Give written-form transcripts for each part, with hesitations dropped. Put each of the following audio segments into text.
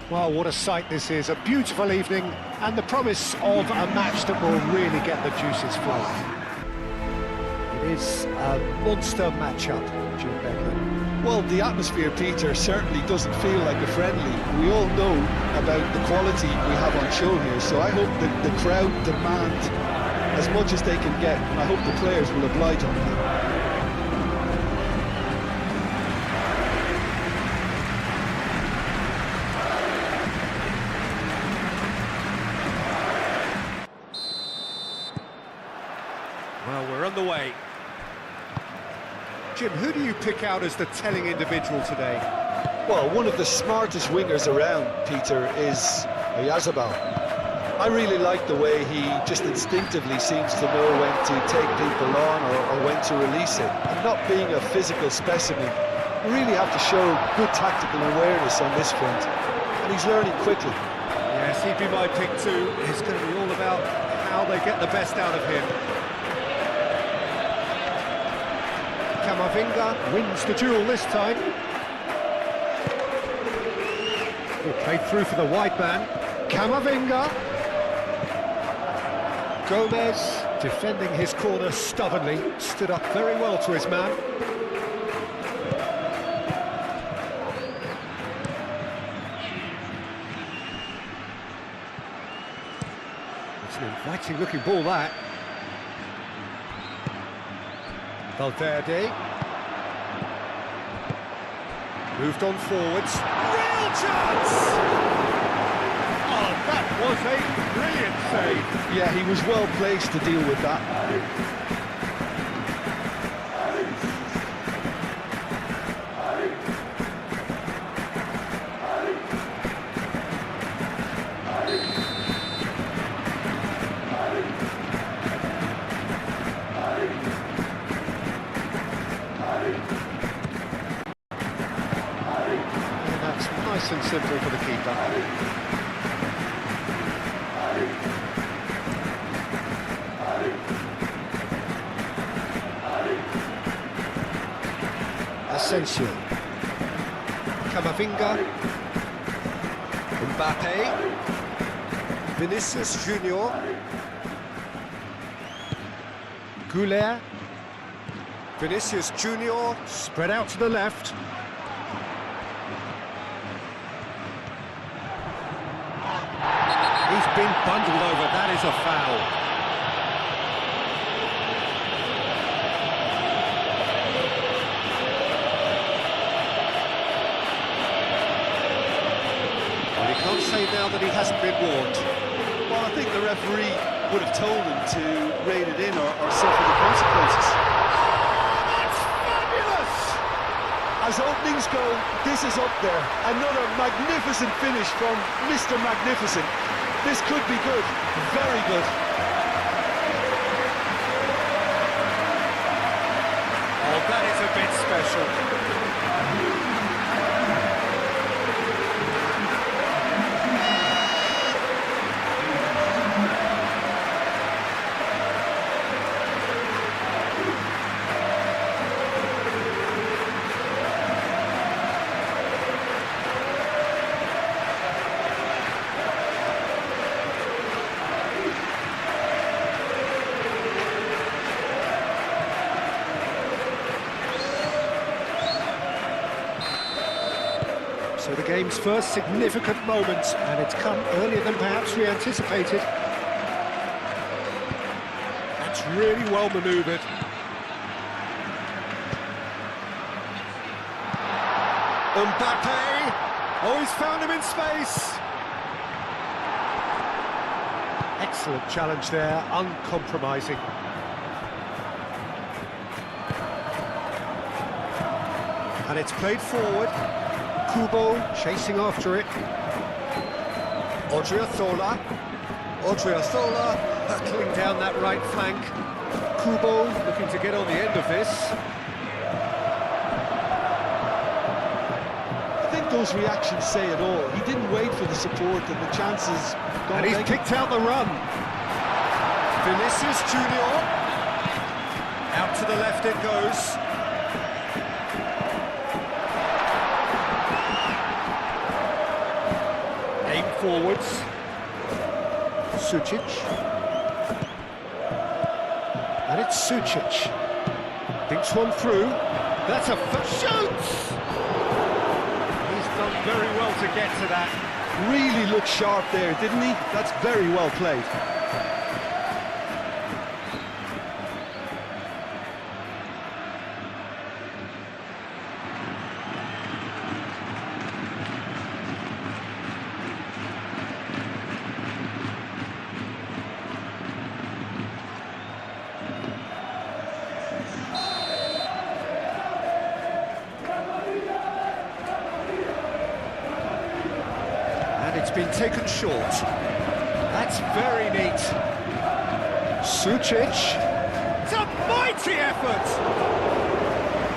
Well, what a sight this is, a beautiful evening, and the promise of a match that will really get the juices flowing. It is a monster matchup, Jim Beckman. Well, the atmosphere, Peter, certainly doesn't feel like a friendly. We all know about the quality we have on show here, so I hope that the crowd demand as much as they can get, and I hope the players will oblige on that. Well, we're on the way. Jim, who do you pick out as the telling individual today? Well, one of the smartest wingers around, Peter, is Oyarzabal. I really like the way he just instinctively seems to know when to take people on or when to release it. And not being a physical specimen, you really have to show good tactical awareness on this front. And he's learning quickly. Yes, he'd be my pick too. It's going to be all about how they get the best out of him. Camavinga wins the duel this time. He played through for the wide man. Camavinga. Gomez, defending his corner stubbornly, stood up very well to his man. It's an inviting looking ball, that. Valverde. Moved on forwards. Real chance! Oh, that was a brilliant save. Yeah, he was well placed to deal with that. Nice and simple for the keeper. Asensio. Camavinga. Mbappe. Vinicius Junior. Goulet. Vinicius Junior spread out to the left. He's been bundled over, that is a foul. Well, you can't say now that he hasn't been warned. Well, I think the referee would have told him to rein it in or suffer the consequences. That's fabulous! As openings go, this is up there. Another magnificent finish from Mr. Magnificent. This could be good, very good. Oh, that is a bit special. So the game's first significant moment, and it's come earlier than perhaps we anticipated. That's really well manoeuvred. Mbappe! Oh, he's found him in space! Excellent challenge there, uncompromising. And it's played forward. Kubo chasing after it. Odriozola hurtling down that right flank. Kubo looking to get on the end of this. I think those reactions say it all. He didn't wait for the support and the chances. And he's kicked out the run. Vinicius Junior. Out to the left it goes. forwards. Sucic. And it's Sucic. Thinks one through. That's a shoots! He's done very well to get to that. Really looked sharp there, didn't he? That's very well played. It's been taken short. That's very neat. Sucic. It's a mighty effort!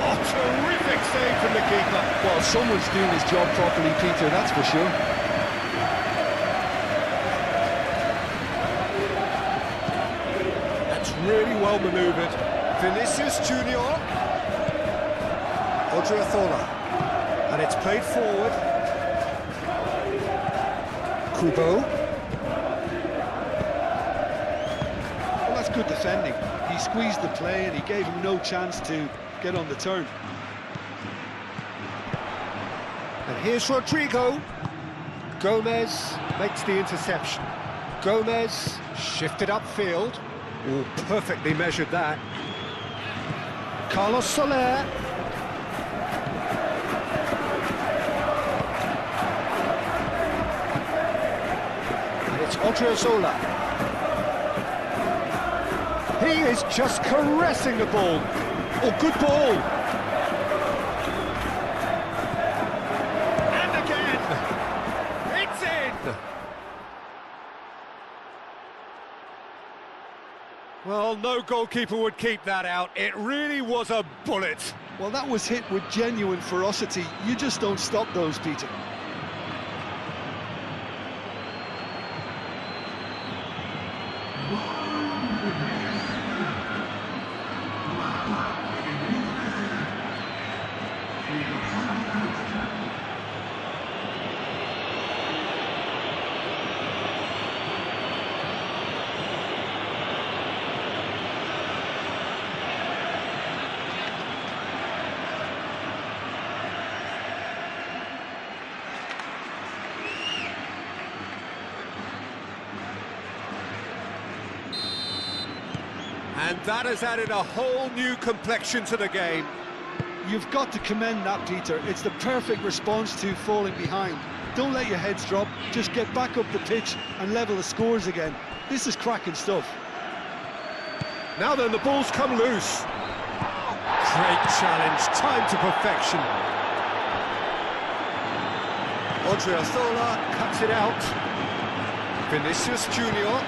Oh, terrific save from the keeper. Well, someone's doing his job properly, Peter, that's for sure. That's really well manoeuvred. Vinicius Junior. Odriozola. And it's played forward. Kubo. Well, that's good defending. He squeezed the play and he gave him no chance to get on the turn. And here's Rodrigo. Gomez makes the interception. Gomez shifted upfield. Oh, perfectly measured that. Carlos Soler. Odriozola. He is just caressing the ball. Oh, good ball. And again. It's in. Well, no goalkeeper would keep that out. It really was a bullet. Well, that was hit with genuine ferocity. You just don't stop those, Peter. And that has added a whole new complexion to the game. You've got to commend that, Peter. It's the perfect response to falling behind. Don't let your heads drop, just get back up the pitch and level the scores again. This is cracking stuff. Now then, the ball's come loose. Great challenge, time to perfection. Odriozola cuts it out. Vinicius Junior.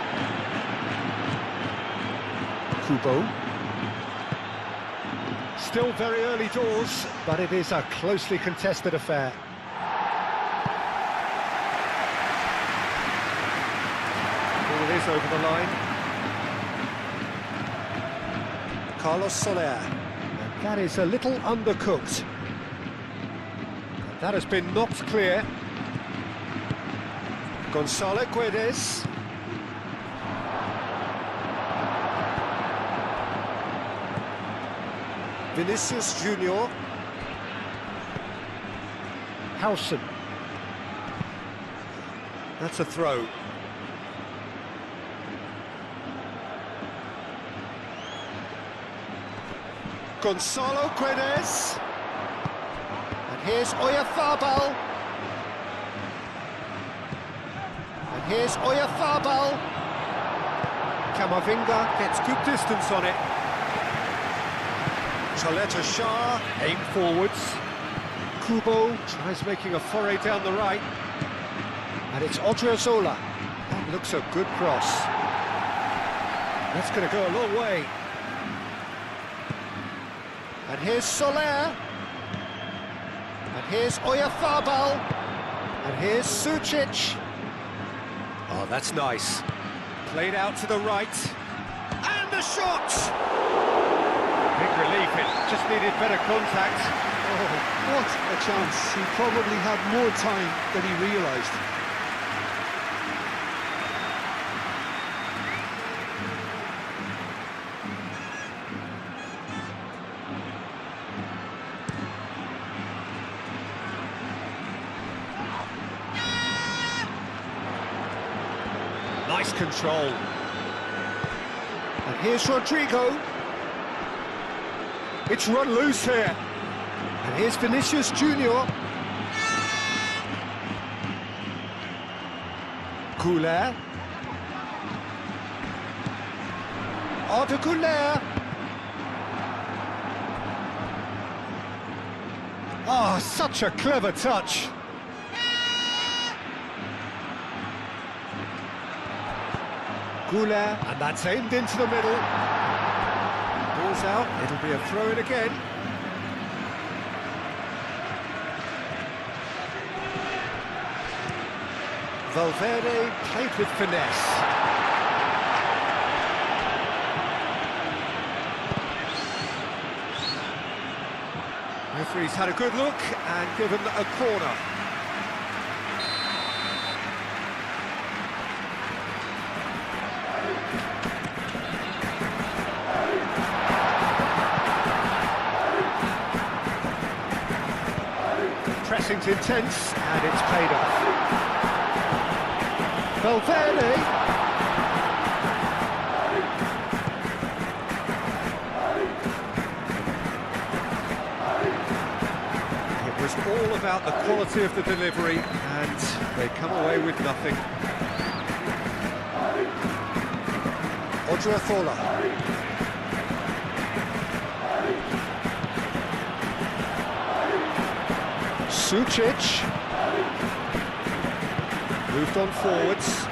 Kubo. Still very early doors, but it is a closely contested affair. Ball is over the line. Carlos Soler. And that is a little undercooked. That has been knocked clear. Gonzalo Guedes. Vinicius Junior. Howson. That's a throw. Gonzalo Guedes. And here's Oyarzabal. And here's Oyarzabal. Camavinga gets good distance on it. Chaleta Shah, aim forwards. Kubo tries making a foray down the right. And it's Odriozola. That looks a good cross. That's going to go a long way. And here's Soler. And here's Oyarzabal. And here's Sucic. Oh, that's nice. Played out to the right. And the shot! Big relief, it just needed better contact. Oh, what a chance. He probably had more time than he realised. lost control. And here's Rodrigo. It's run loose here. And here's Vinicius Junior. Couler. Arda Couler. Oh, such a clever touch. Couler, and that's aimed into the middle. Ball's out, it'll be a throw-in again. Valverde played with finesse. Referee's had a good look and given a corner. Pressing's intense and it's paid off. Valverde. It was all about the quality of the delivery and they come away with nothing. Odriozola. Sucic. Moved on forwards.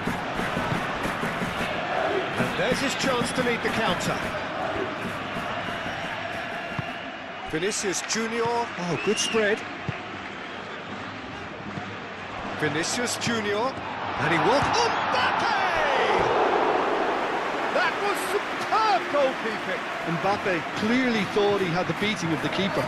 And there's his chance to lead the counter. Vinicius Junior. Oh, good spread. Vinicius Junior. And he walked. Mbappe! That was superb goalkeeping. Mbappe clearly thought he had the beating of the keeper.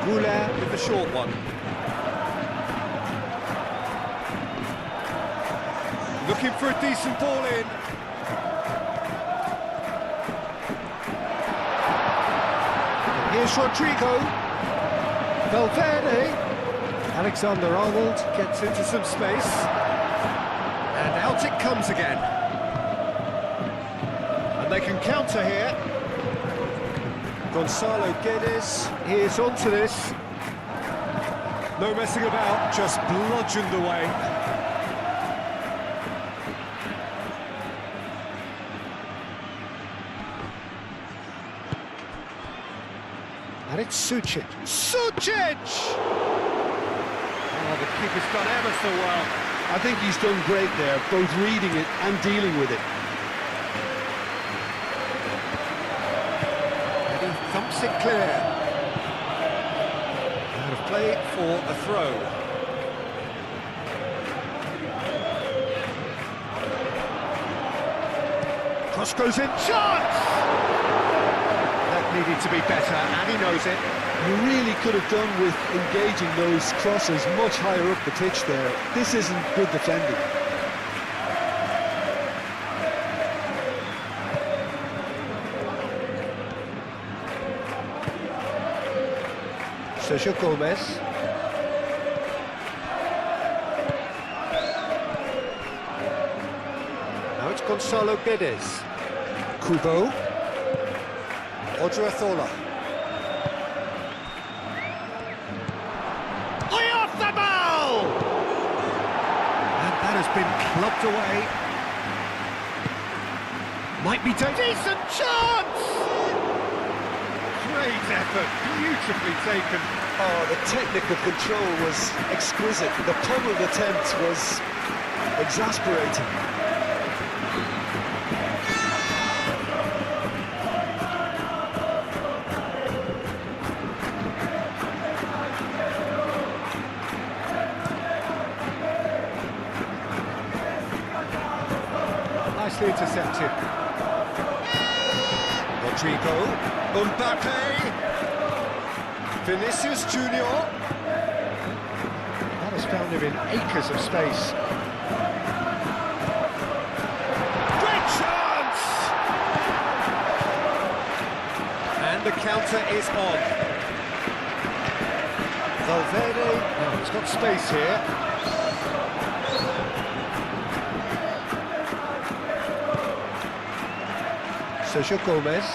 Couler with the short one. Looking for a decent ball in. And here's Rodrigo. Valverde. Alexander-Arnold gets into some space. And out it comes again. And they can counter here. Gonzalo Guedes is onto this. No messing about, just bludgeoned away. And it's Sucic. Sucic! Oh, the keeper's done ever so well. I think he's done great there, both reading it and dealing with it. Thumps it clear. Out of play for a throw. Cross goes in. Chance! That needed to be better, and he knows it. You really could have done with engaging those crosses much higher up the pitch there. This isn't good defending. Sergio Gomez. Now it's Gonzalo Guedes. Kubo. Odriozola. Off the ball! And that has been clubbed away. Might be decent chance! Great effort, beautifully taken. Oh, the technical control was exquisite. The pummeled attempt was exasperating. Nicely intercepted. Rodrigo, Mbappe, Vinicius Junior. That has found him in acres of space. Great chance! And the counter is on. Valverde, oh, he's got space here. Sergio Gomez.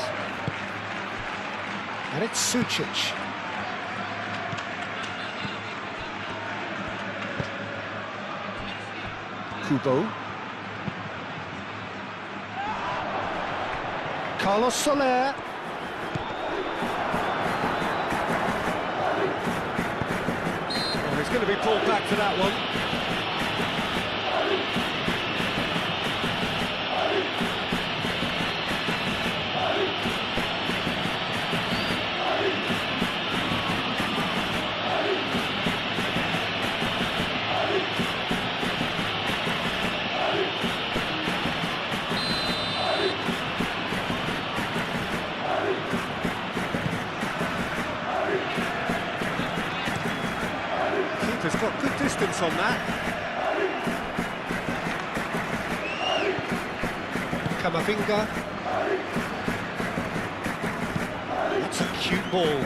And it's Sucic. Kubo. Carlos Soler. Oh, he's going to be pulled back for that one. Has got good distance on that. Camavinga. That's a cute ball.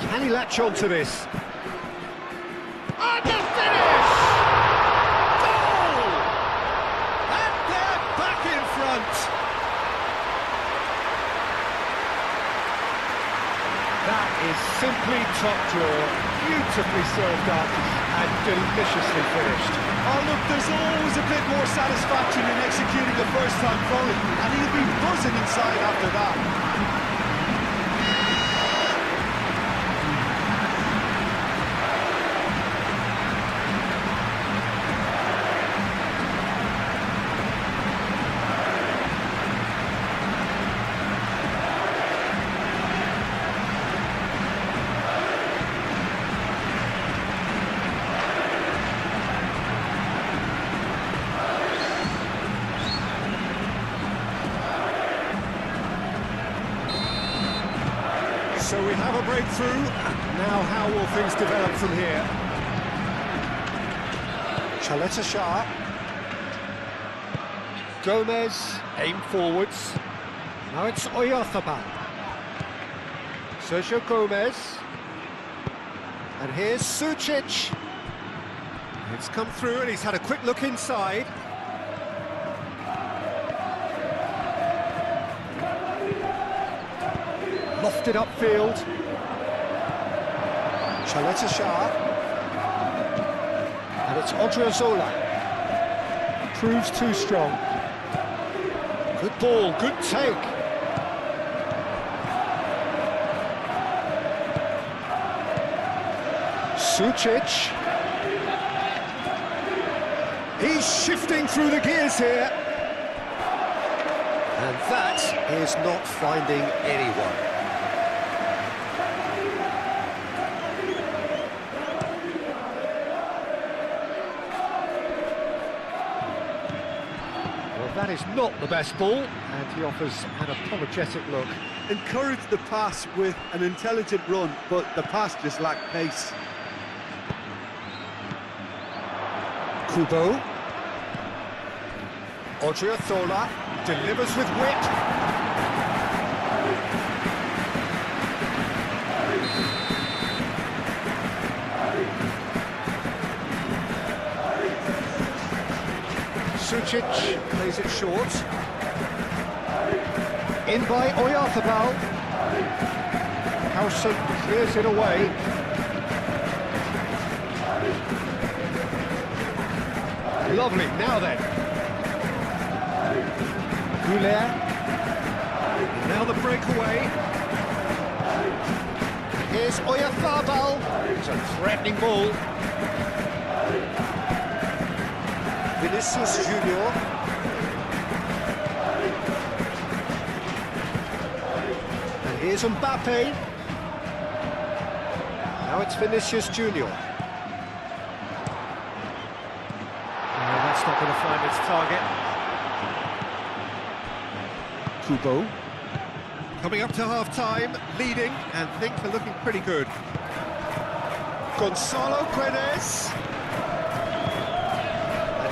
Can he latch on to this? And the finish! Goal! And they're back in front. That is simply top drawer. Beautifully served up and deliciously finished. Oh look, there's always a bit more satisfaction in executing a first-time volley, and he'll be buzzing inside after that. So we have a breakthrough. Now how will things develop from here? Chaleta Shah. Gomez, aim forwards. Now it's Oyarzabal. Sergio Gomez. And here's Sucic. It's come through and he's had a quick look inside. Lofted upfield. Chaleta Shah. And it's Odriozola. Proves too strong. Good ball, good take. Sucic. He's shifting through the gears here. And that is not finding anyone. That is not the best ball, and he offers an apologetic look. Encouraged the pass with an intelligent run, but the pass just lacked pace. Kubo. Odriozola delivers with wit. Sucic plays it short. In by Oyarzabal. Howson clears it away. Lovely, now then. Goulet. Now the breakaway. Here's Oyarzabal. It's a threatening ball. Vinicius Junior. And here's Mbappe. Now it's Vinicius Junior. That's not going to find its target. Kubo. Coming up to half-time, leading, and things are looking pretty good. Gonzalo Guedes.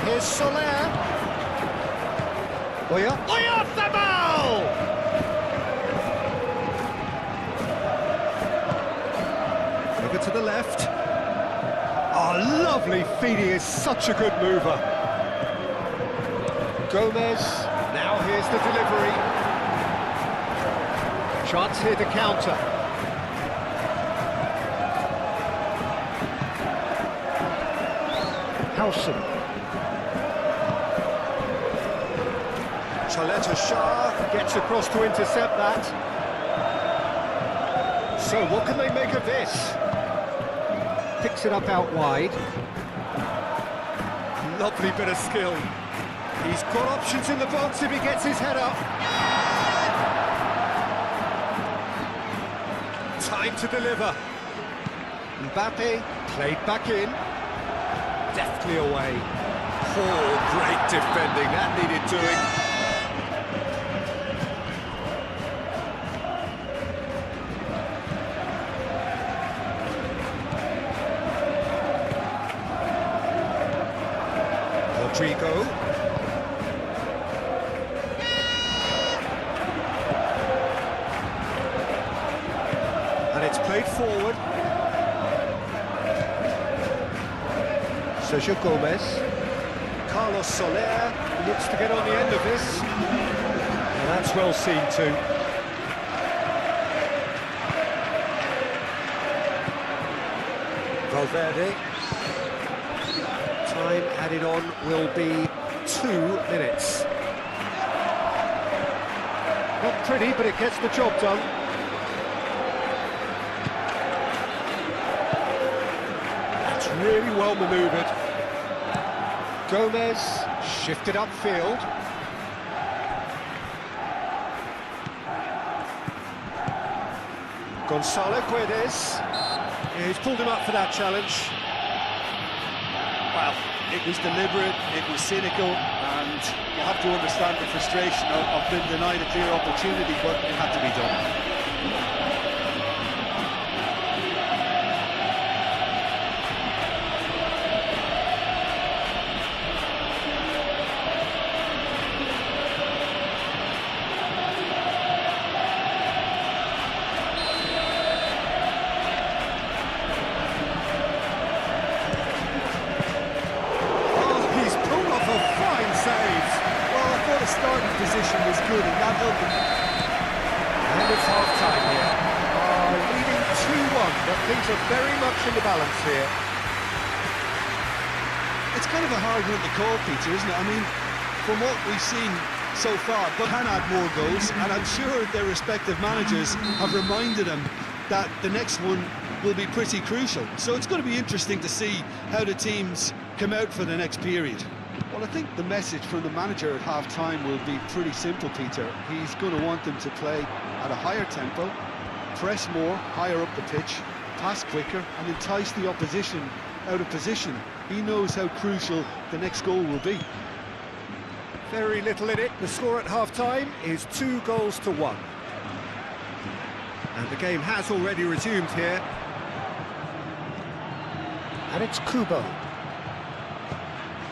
Here's Soler. Oyarzabal! Over to the left. Oh, lovely feed, he is such a good mover. Gomez, now here's the delivery. Chance here to counter. Howson. Chaleta Shah gets across to intercept that. So what can they make of this? Picks it up out wide. Lovely bit of skill. He's got options in the box if he gets his head up. Time to deliver. Mbappe played back in. Deftly away. Oh, great defending. That needed doing. Rodrigo. And it's played forward. Sergio Gomez. Carlos Soler looks to get on the end of this. And that's well seen too. Valverde. Time added on will be 2 minutes. Not pretty, but it gets the job done. That's really well manoeuvred. Gomez shifted upfield. Gonzalo Guedes. He's pulled him up for that challenge. Well, it was deliberate, it was cynical, and you have to understand the frustration of being denied a clear opportunity, but it had to be done. Starting position was good and that helped him. And it's half-time here. Leading 2-1, but things are very much in the balance here. It's kind of a hard one to call, Peter, isn't it? I mean, from what we've seen so far, but can add more goals, and I'm sure their respective managers have reminded them that the next one will be pretty crucial. So it's going to be interesting to see how the teams come out for the next period. Well, I think the message from the manager at half-time will be pretty simple, Peter. He's going to want them to play at a higher tempo, press more, higher up the pitch, pass quicker, and entice the opposition out of position. He knows how crucial the next goal will be. Very little in it. The score at half-time is 2-1. And the game has already resumed here. And it's Kubo.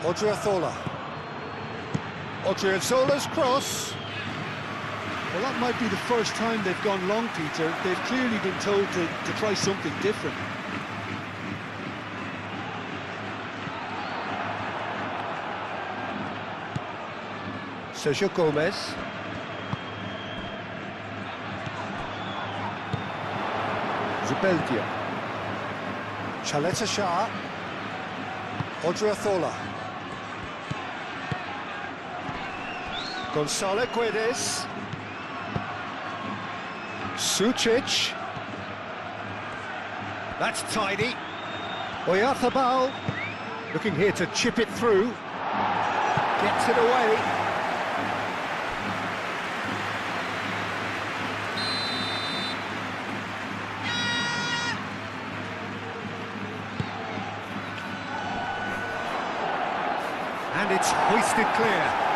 Odriazola. Odriazola's cross. Well, that might be the first time they've gone long, Peter. They've clearly been told to try something different. Sergio Gomez. Zubeldia. Chaleta Shah. Odriazola. Gonzalo Guedes. Sucic. That's tidy. Oyarzabal. Looking here to chip it through. Gets it away. And it's hoisted clear.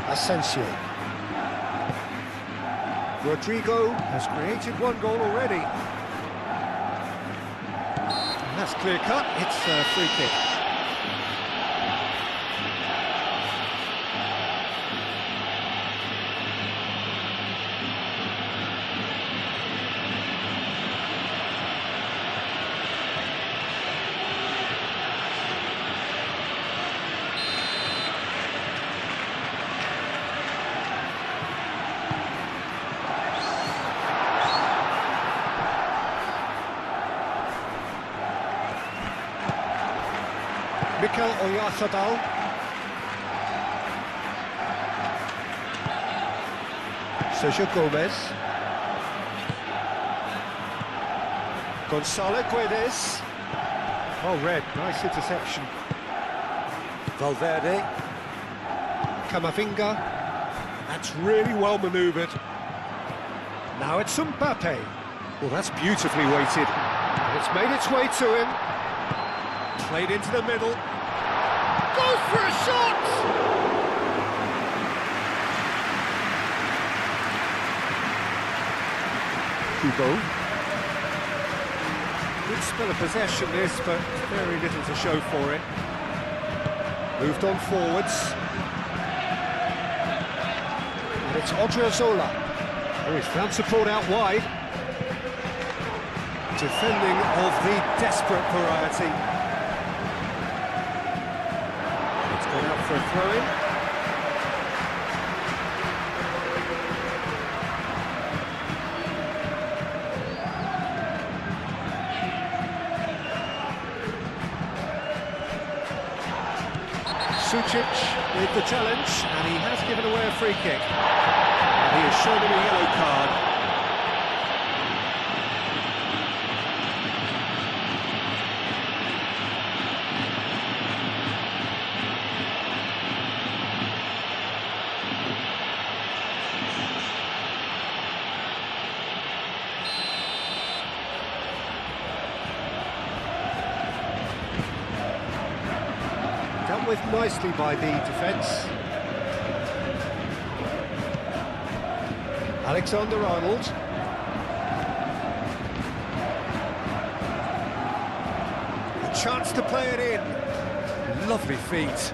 Asensio. Rodrigo has created one goal already. And that's clear cut, it's a free kick. Mikel Oyarzabal. Sergio Gomez. Gonzalo Guedes. Oh, red, nice interception. Valverde. Camavinga. That's really well manoeuvred. Now it's Mbappe. Well, that's beautifully weighted. It's made its way to him. Played into the middle. Goes for a shot! Kubo. Good spell of possession this, but very little to show for it. Moved on forwards. And it's Odriozola. Oh, he's found support out wide. Defending of the desperate variety. Out for a throw-in. Sucic with the challenge, and he has given away a free kick. And he has shown him a yellow card. Dealt with nicely by the defence. Alexander-Arnold. A chance to play it in. Lovely feet.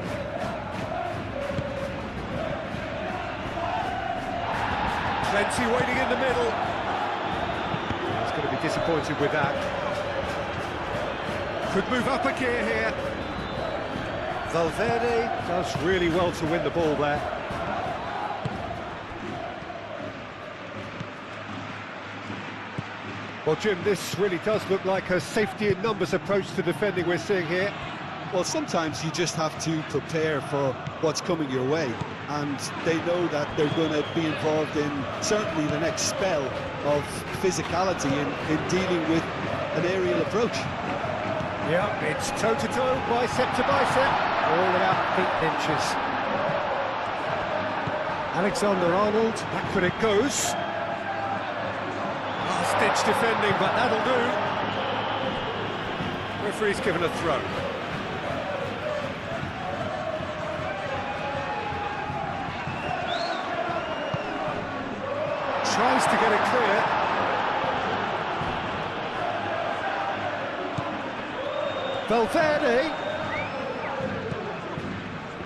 Plenty waiting in the middle. He's going to be disappointed with that. Could move up a gear here. Valverde does really well to win the ball there. Well, Jim, this really does look like a safety in numbers approach to defending we're seeing here. Well, sometimes you just have to prepare for what's coming your way, and they know that they're going to be involved in certainly the next spell of physicality in dealing with an aerial approach. Yeah, it's toe-to-toe, bicep to bicep, all about 8 inches. Alexander-Arnold, back when it goes. Last-ditch defending, but that'll do. Referee's given a throw. Tries to get it clear. Valverde.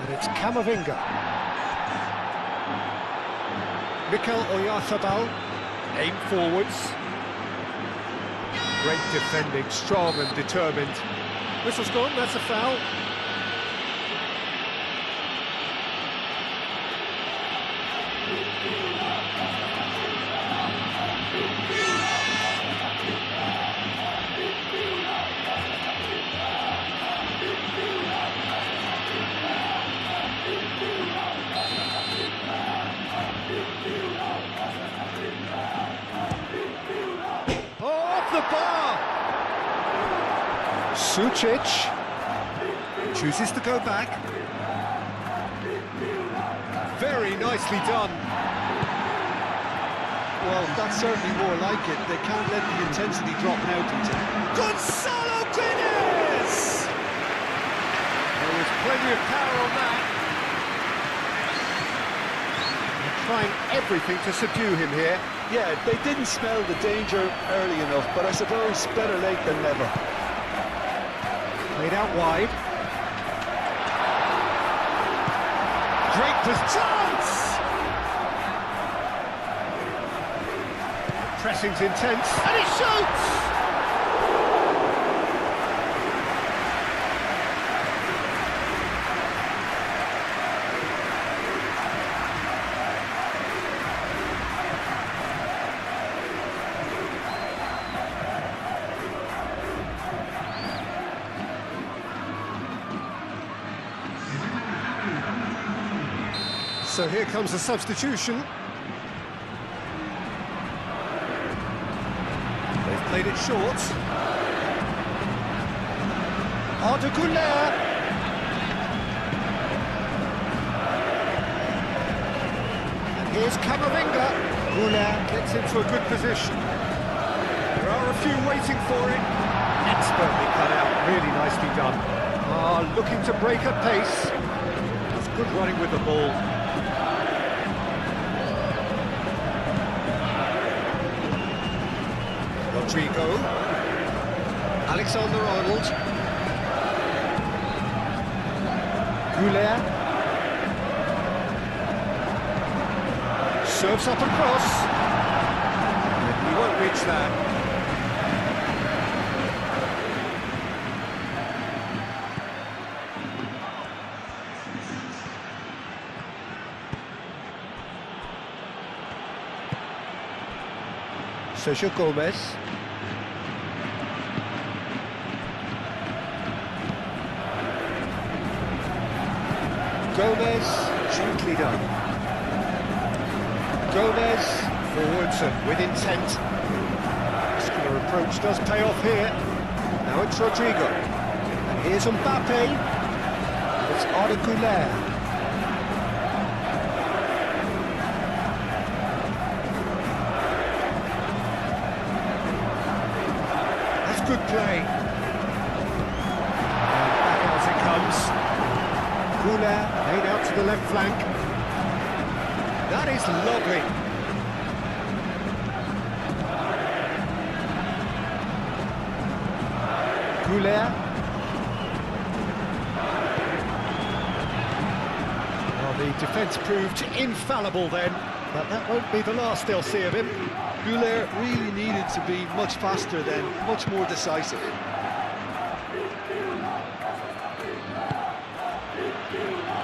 And it's Camavinga. Mikel Oyarzabal. Aim forwards. Great defending, strong and determined. Whistle's gone, that's a foul. The bar! Sucic chooses to go back. Very nicely done. Well, that's certainly more like it. They can't let the intensity drop now, Peter. Gonzalo Guedes! There was plenty of power on that. trying everything to subdue him here. Yeah, they didn't smell the danger early enough, but I suppose better late than never. Played out wide. Great chance! Pressing's intense, and he shoots! So here comes the substitution. They've played it short. Arda Güler. And here's Camavinga. Güler gets into a good position. There are a few waiting for it. Expertly cut out, really nicely done. Looking to break at pace. That's good running with the ball. Rodrigo, Alexander-Arnold, Güler, serves up across, he won't reach that. Sergio Gomez. Gomez, gently done. Gomez, forwards and with intent. Muscular approach does pay off here. Now it's Rodrigo. And here's Mbappe. It's Arda Güler. That's good play. And back out as it comes. Güler made out to the left flank. That is lovely. Güler. Well, the defence proved infallible then, but that won't be the last they'll see of him. Güler really needed to be much faster then, much more decisive.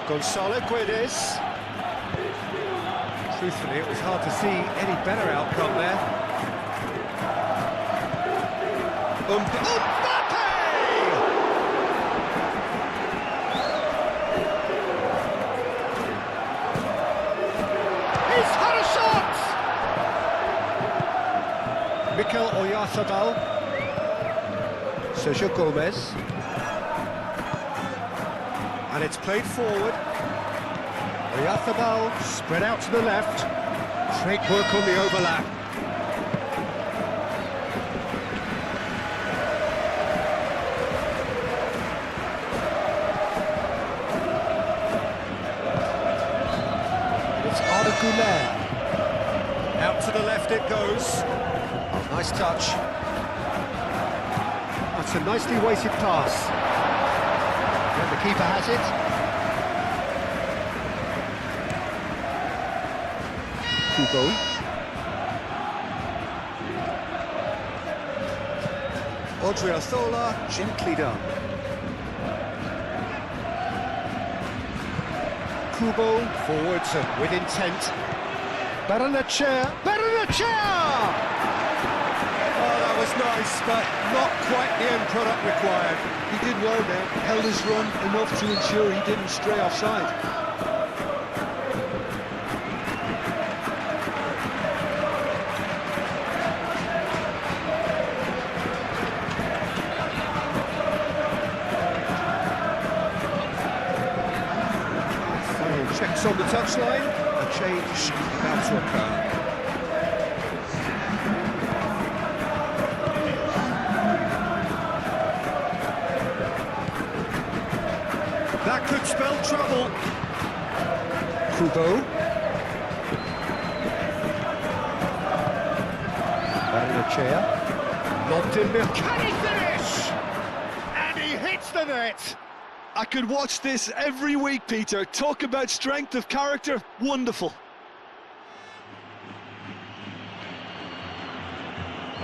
Gonzalo Guedes. Truthfully, it was hard to see any better outcome there. Mbappe! He's had a shot! Mikel Oyarzabal. Sergio Gomez. And it's played forward. Oyarzabal spread out to the left. Great work on the overlap. It's Arda Güler. Out to the left it goes. Oh, nice touch. That's a nicely weighted pass. The keeper has it. Kubo. Odriozola, gently done. Kubo, forwards and with intent. Berenetxea. Oh, that was nice, but not quite the end product required. He did well there, held his run enough to ensure he didn't stray offside. Final checks on the touchline, a change about to occur. That could spell trouble. Kubo. Berenachea. Lobbed in behind. Can he finish? And he hits the net. I could watch this every week, Peter. Talk about strength of character. Wonderful.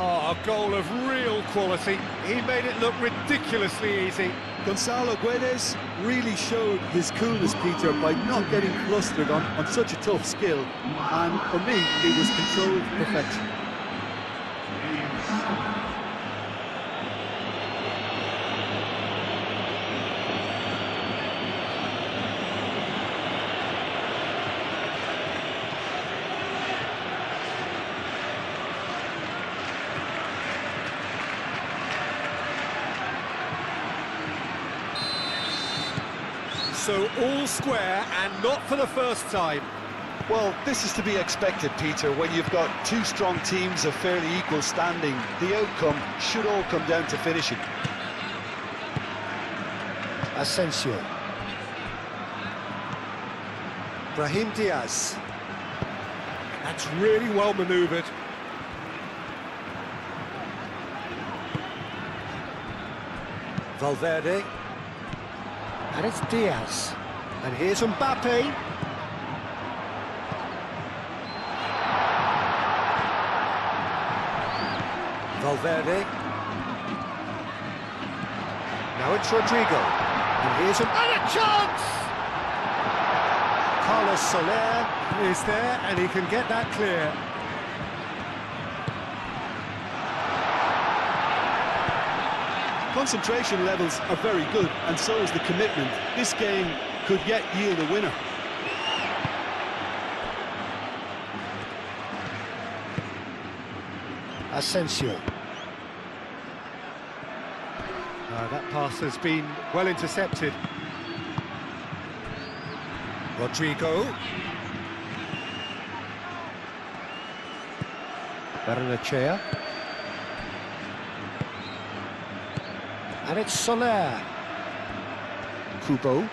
Oh, a goal of real quality. He made it look ridiculously easy. Gonzalo Guedes really showed his coolness, Peter, by not getting flustered on such a tough skill. And for me, it was controlled perfection. So all square and not for the first time. Well, this is to be expected, Peter, when you've got two strong teams of fairly equal standing. The outcome should all come down to finishing. Asensio. Brahim Diaz. That's really well manoeuvred. Valverde. And it's Diaz. And here's Mbappe. Valverde. Now it's Rodrigo. And here's and a chance! Carlos Soler is there, and he can get that clear. Concentration levels are very good, and so is the commitment. This game could yet yield a winner. Asensio. That pass has been well intercepted. Rodrigo. Berenachea. And it's Soler. Kubo.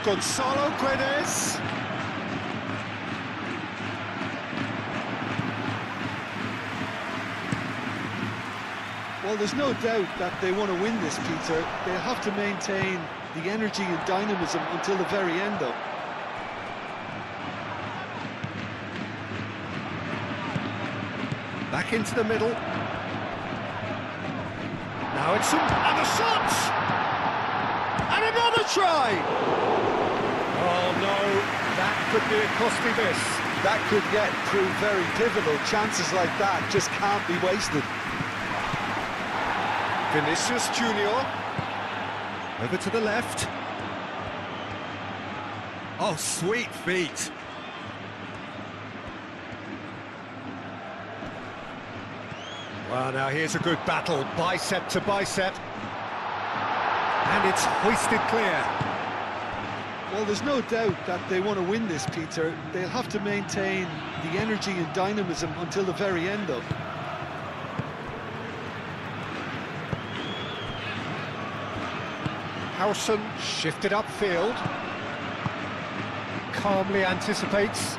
Gonzalo Guedes. Well, there's no doubt that they want to win this, Peter. They'll have to maintain the energy and dynamism until the very end, though. Back into the middle. Now it's and the shot! And another try! Oh no, that could be a costly miss. That could yet prove very pivotal. Chances like that just can't be wasted. Vinicius Junior. Over to the left. Oh, sweet feet. Well, now here's a good battle, bicep to bicep. And it's hoisted clear. Well, there's no doubt that they want to win this, Peter. They'll have to maintain the energy and dynamism until the very end, though. Howson shifted upfield. Calmly anticipates.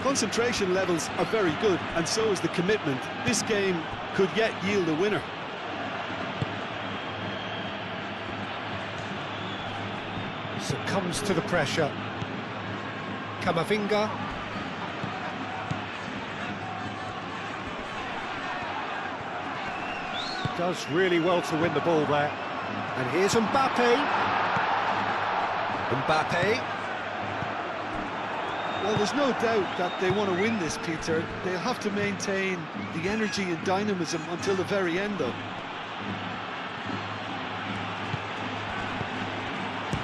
Concentration levels are very good, and so is the commitment. This game could yet yield a winner. Succumbs to the pressure. Camavinga. Does really well to win the ball there. And here's Mbappe. Mbappe. Well, there's no doubt that they want to win this, Peter. They'll have to maintain the energy and dynamism until the very end, though.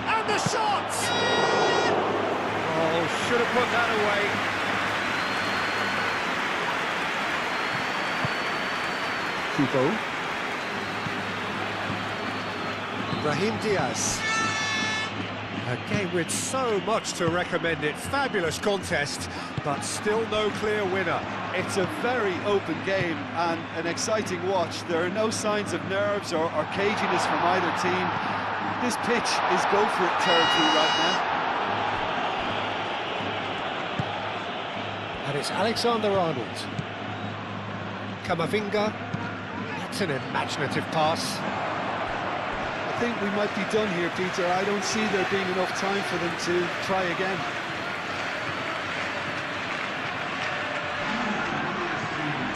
And the shot! Oh, should have put that away. Kubo. Brahim Diaz. A game with so much to recommend it. Fabulous contest, but still no clear winner. It's a very open game and an exciting watch. There are no signs of nerves or caginess from either team. This pitch is go-for-it territory right now. And it's Alexander-Arnold. Camavinga. That's an imaginative pass. I think we might be done here, Peter. I don't see there being enough time for them to try again.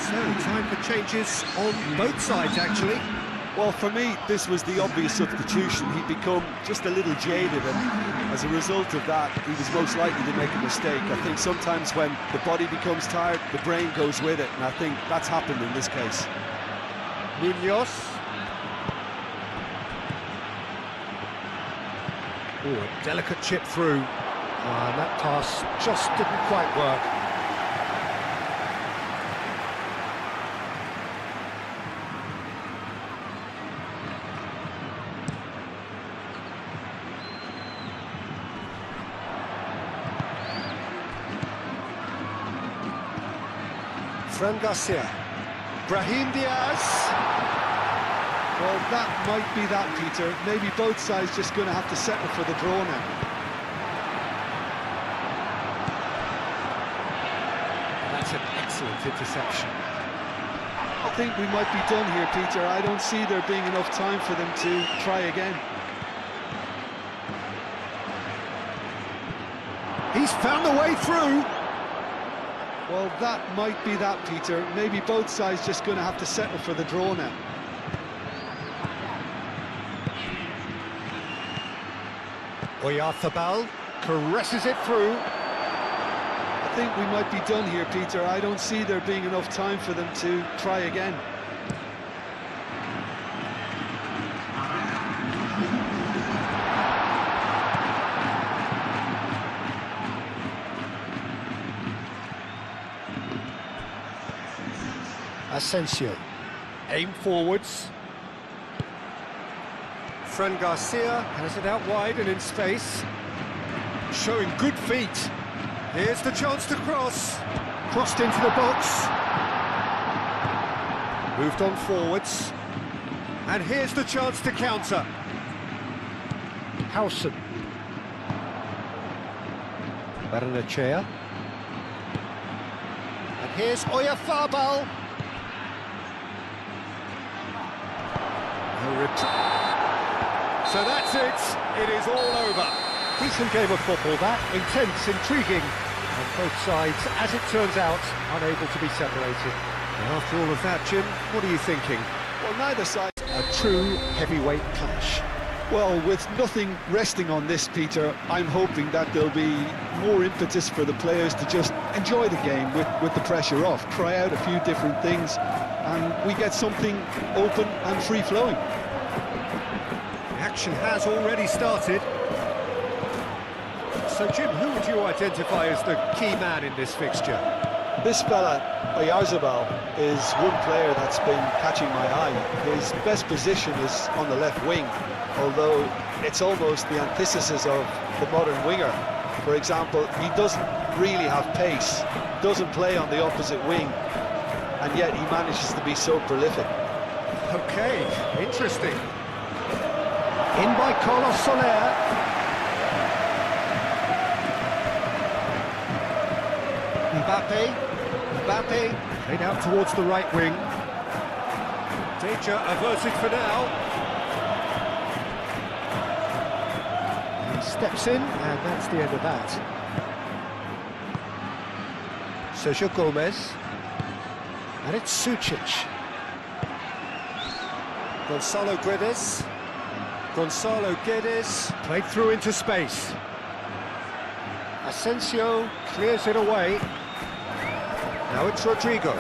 So, time for changes on both sides, actually. Well, for me, this was the obvious substitution. He'd become just a little jaded, and as a result of that, he was most likely to make a mistake. I think sometimes when the body becomes tired, the brain goes with it, and I think that's happened in this case. Munoz. Oh, a delicate chip through. And that pass just didn't quite work. Fran Garcia. Brahim Diaz. Well, that might be that, Peter. Maybe both sides just going to have to settle for the draw now. That's an excellent interception. I think we might be done here, Peter. I don't see there being enough time for them to try again. He's found the way through. Well, that might be that, Peter. Maybe both sides just going to have to settle for the draw now. Oyarzabal caresses it through. I think we might be done here, Peter. I don't see there being enough time for them to try again. Asensio. Aim forwards. Fran Garcia has it out wide and in space. Showing good feet. Here's the chance to cross. Crossed into the box. Moved on forwards. And here's the chance to counter. Howson. Barrenechea. And here's Oyarzabal. So that's it. It is all over. Decent game of football, that. Intense, intriguing. And both sides, as it turns out, unable to be separated. And after all of that, Jim, what are you thinking? Well, neither side. A true heavyweight clash. Well, with nothing resting on this, Peter, I'm hoping that there'll be more impetus for the players to just enjoy the game with the pressure off, try out a few different things, and we get something open and free-flowing. The action has already started. So, Jim, who would you identify as the key man in this fixture? This fella, Oyarzabal, is one player that's been catching my eye. His best position is on the left wing, although it's almost the antithesis of the modern winger. For example, he doesn't really have pace, doesn't play on the opposite wing, and yet he manages to be so prolific. Okay, interesting. In by Carlos Soler. Mbappe, played out towards the right wing. Danger averted for now. He steps in, and that's the end of that. Sergio Gomez. And it's Sucic. Gonzalo Guedes. Played through into space. Asensio clears it away. Now it's Rodrigo.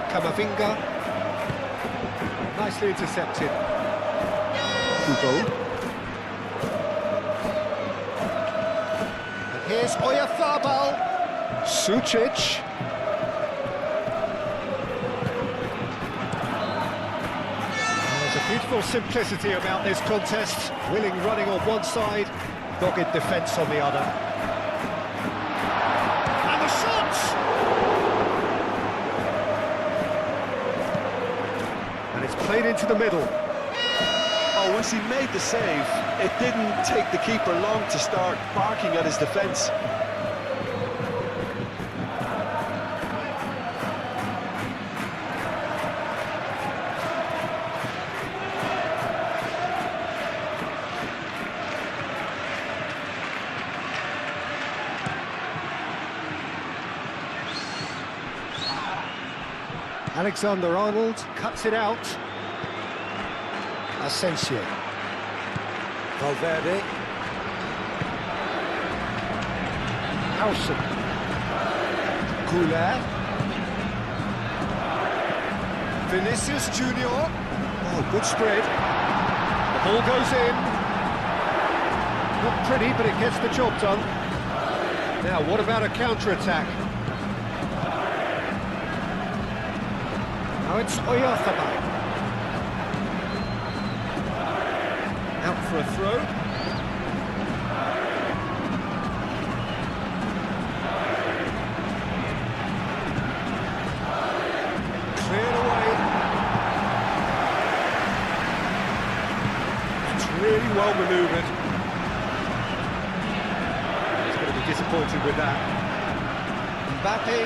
Camavinga. Nicely intercepted. Hugo. And here's Oyarzabal. Sucic. There's a beautiful simplicity about this contest. Willing running on one side, dogged defence on the other. Played into the middle. Oh, once he made the save, it didn't take the keeper long to start barking at his defence. Alexander-Arnold cuts it out. Asensio. Valverde. Howson. Goulet. Vinicius Junior. Oh, good spread. The ball goes in. Not pretty, but it gets the job done. Now, what about a counter-attack? Now it's Oyarzabal. Out for a throw. Cleared away. It's really well manoeuvred. He's going to be disappointed with that. Mbappe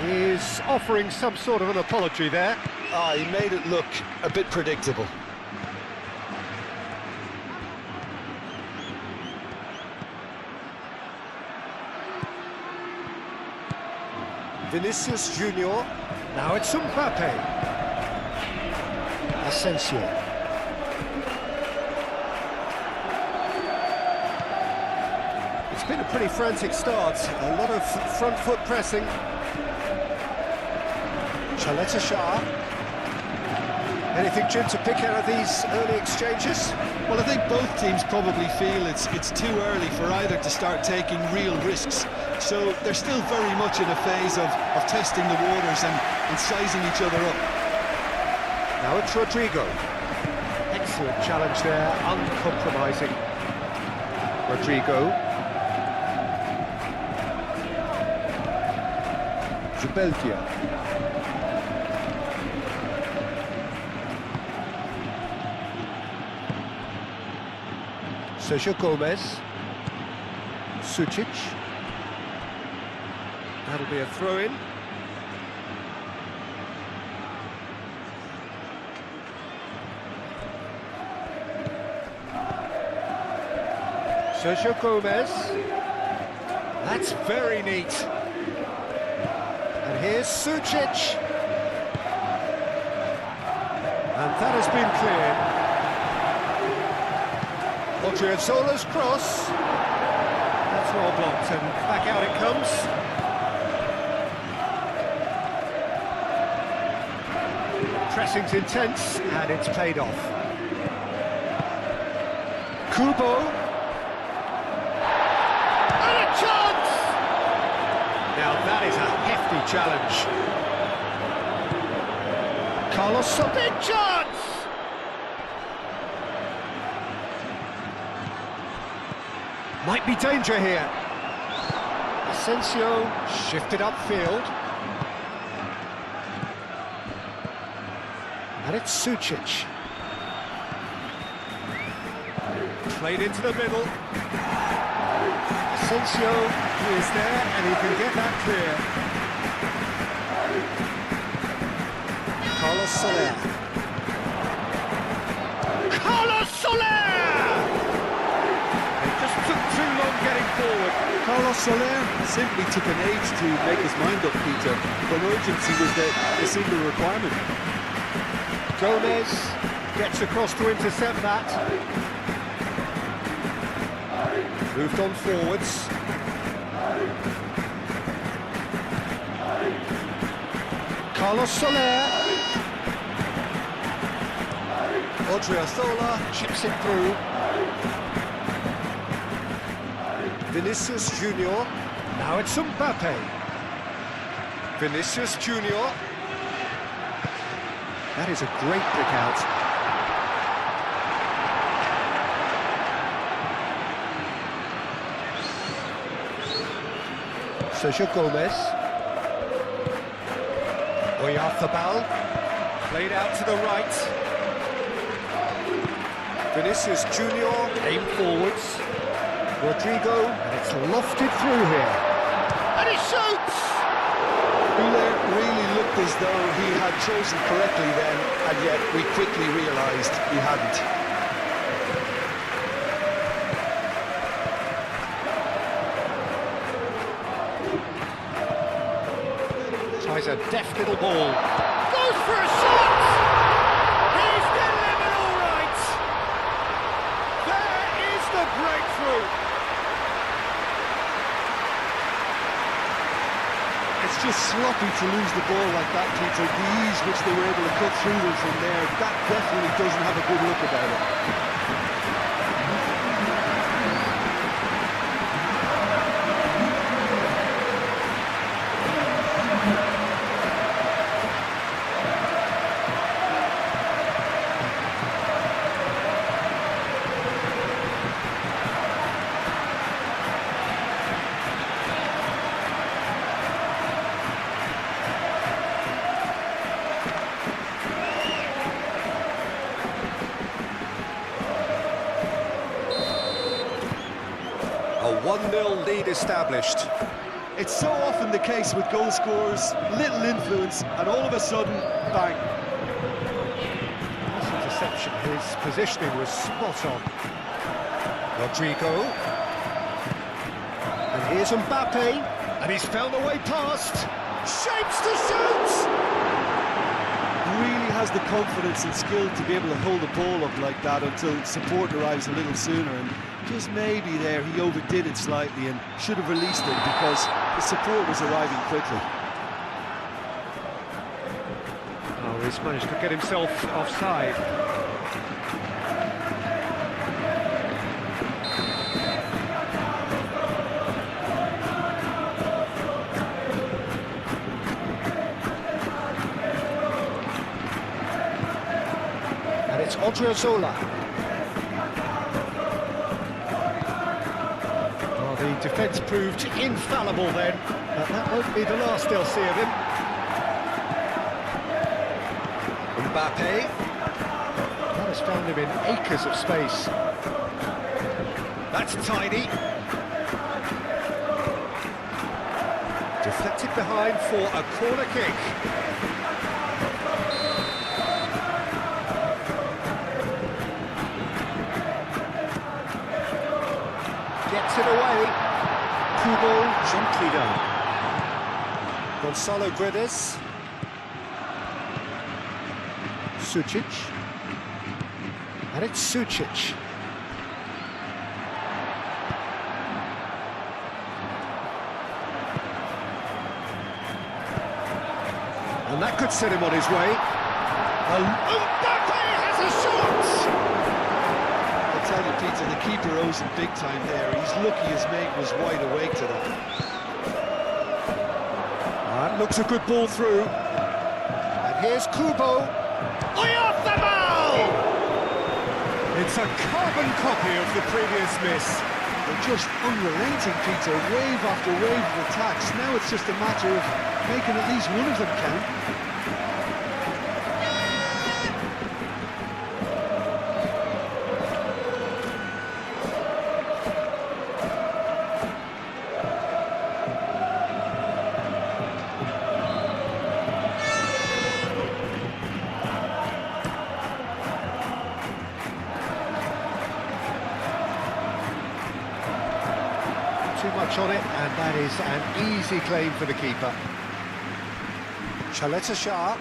is offering some sort of an apology there. Ah, he made it look a bit predictable. Vinicius Junior. Now it's Mbappe. Asensio. It's been a pretty frantic start. A lot of front foot pressing. Chaleta Shah. Anything, Jim, to pick out of these early exchanges? Well, I think both teams probably feel it's too early for either to start taking real risks. So they're still very much in a phase of testing the waters and sizing each other up. Now it's Rodrigo. Excellent challenge there, uncompromising. Rodrigo. Zubeldia. Sergio Gomez. Sucic. That'll be a throw-in. Sergio Gomez. That's very neat. And here's Sucic. And that has been cleared. Odriozola's cross. That's well blocked, and back out it comes. Pressing's intense, and it's paid off. Kubo. And a chance! Now that is a hefty challenge. Carlos Soler, big chance! Might be danger here. Asensio shifted upfield. And it's Sucic. Played into the middle. Asensio is there, and he can get that clear. Carlos Soler. Carlos Soler! It just took too long getting forward. Carlos Soler simply took an age to make his mind up, Peter, when urgency was the single requirement. Gomez gets across to intercept that. Moved on forwards. Carlos Soler. Odriozola chips it through. Vinicius Junior. Now it's Mbappe. Vinicius Junior. That is a great pick out. Sergio Gomez. Oyarzabal. Played out to the right. Vinicius Junior. Aimed forwards. Rodrigo. And it's lofted through here. And he shoots! Goulet really looked as though he had chosen correctly then, and yet we quickly realised he hadn't. Tries a deft little ball. goes for a shot! He's delivered all right! There is the breakthrough! It's just sloppy to lose the ball like that, Peter. The ease which they were able to cut through them from there, that definitely doesn't have a good look about it. A 1-0 lead established. It's so often the case with goal scorers, little influence, and all of a sudden, bang. This interception, his positioning was spot on. Rodrigo. And here's Mbappe. And he's found a way past. Shapes to shoot! Really has the confidence and skill to be able to hold the ball up like that until support arrives a little sooner, and just maybe there he overdid it slightly and should have released it because the support was arriving quickly. Oh, he's managed to get himself offside. And it's Odriozola. Well, the defence proved infallible then, but that won't be the last they'll see of him. Mbappe. That has found him in acres of space. That's tiny. Deflected behind for a corner kick. Gets it away. Kubo Junqueira. Gonzalo Guedes. Sucic. And it's Sucic. And that could set him on his way. Mbappe has a shot! I tell you, Peter, the keeper owes him big time there. He's lucky his mate was wide awake to that. That looks a good ball through. And here's Kubo. Oyarzabal! It's a carbon copy of the previous miss. They're just unrelenting, Peter, wave after wave of attacks. Now it's just a matter of making at least one of them count. Too much on it, and that is an easy claim for the keeper. Chaleta Shah.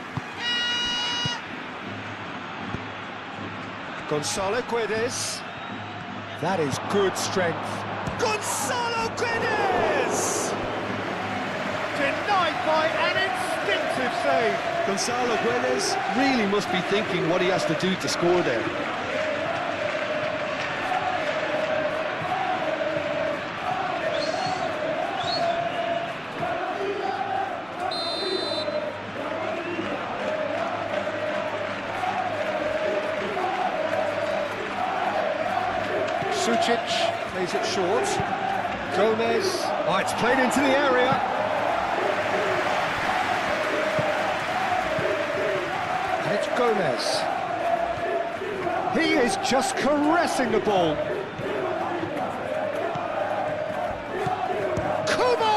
Gonzalo Guedes. That is good strength. Gonzalo Guedes! Denied by an instinctive save. Gonzalo Guedes really must be thinking what he has to do to score there. Sucic plays it short. Gomez. Oh, it's played into the area. And it's Gomez. He is just caressing the ball. Kubo!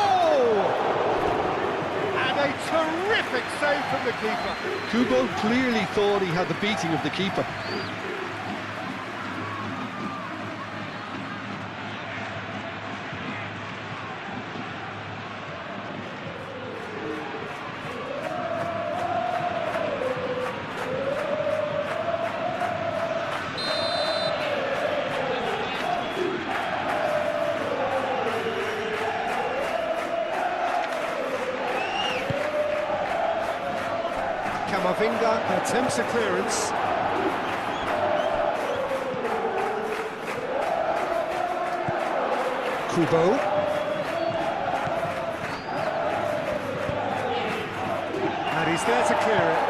And a terrific save from the keeper. Kubo clearly thought he had the beating of the keeper. Camavinga attempts a clearance. Kubo. And he's there to clear it.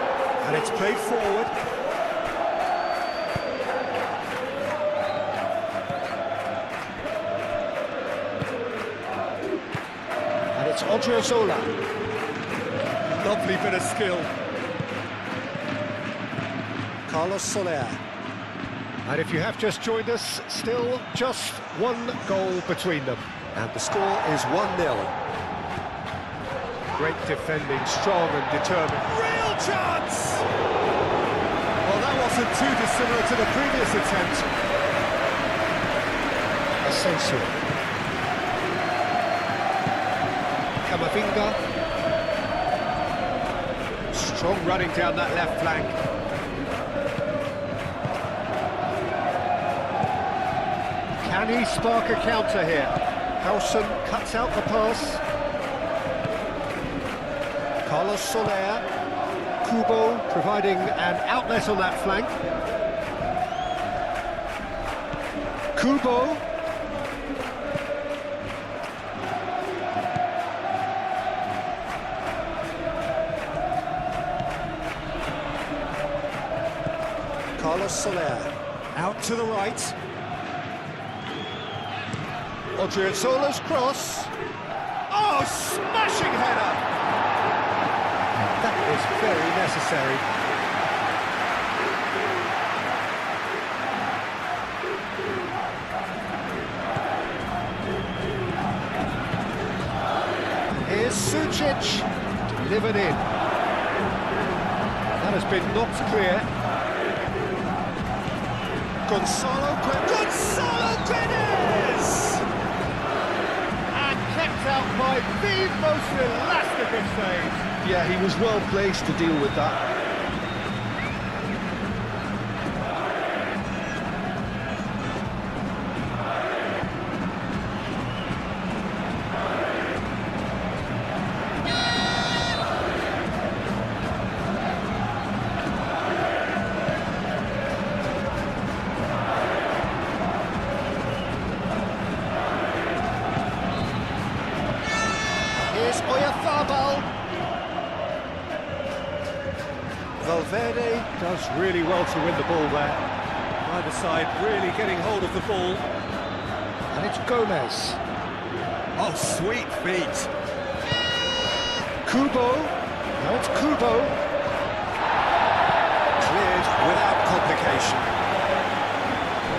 And it's played forward. And it's Odriozola. Lovely bit of skill. Carlos Soler. And if you have just joined us, still just one goal between them. And the score is 1-0. Great defending, strong and determined. Real chance! Well, that wasn't too dissimilar to the previous attempt. Asensio. Camavinga. Strong running down that left flank. Can he spark a counter here? Howson cuts out the pass. Carlos Soler. Kubo providing an outlet on that flank. Kubo. Carlos Soler. Out to the right. Odriozola's cross. Oh, smashing header! That was very necessary. Here's Sucic, delivered in. That has been knocked clear. Gonzalo Guedes! Out by the most elastic of saves. Yeah, he was well placed to deal with that. Valverde does really well to win the ball there. Either side really getting hold of the ball. And it's Gomez. Oh, sweet feet. Kubo. Now it's Kubo. Cleared without complication.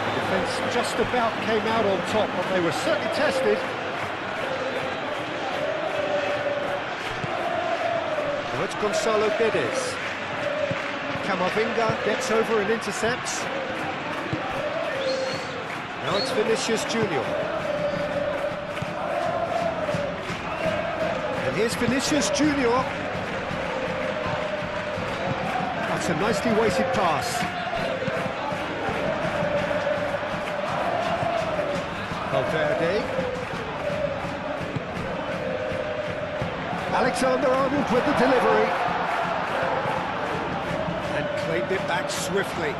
The defence just about came out on top, but they were certainly tested. Now it's Gonzalo Guedes. Camavinga gets over and intercepts. Now it's Vinicius Junior. And here's Vinicius Junior. That's a nicely weighted pass. Valverde. Alexander-Arnold with the delivery. Claimed it back swiftly.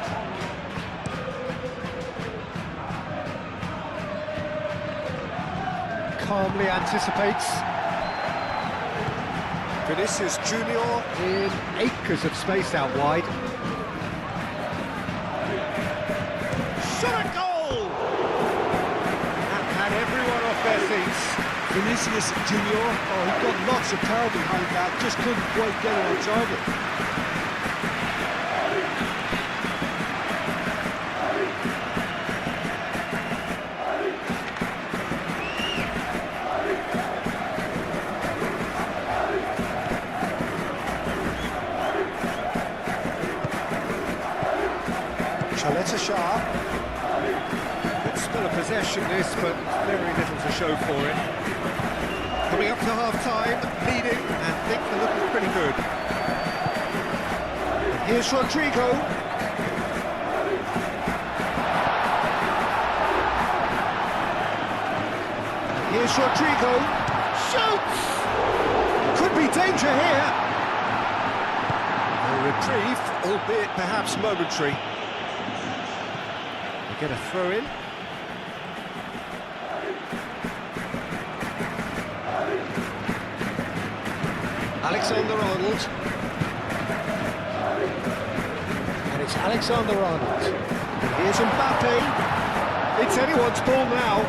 Calmly anticipates. Vinicius Junior in acres of space out wide. Shot a goal! That had everyone off their seats. Vinicius Junior, oh, he got lots of power behind that, just couldn't quite get it on target. Good spell of possession this, but very little to show for it. Coming up to half-time, leading, and think they're looking pretty good. And here's Rodrigo. And here's Rodrigo. Shoots! Could be danger here. A reprieve, albeit perhaps momentary. They get a throw in. Alexander-Arnold. And it's Alexander-Arnold. Here's Mbappe. It's anyone's ball now.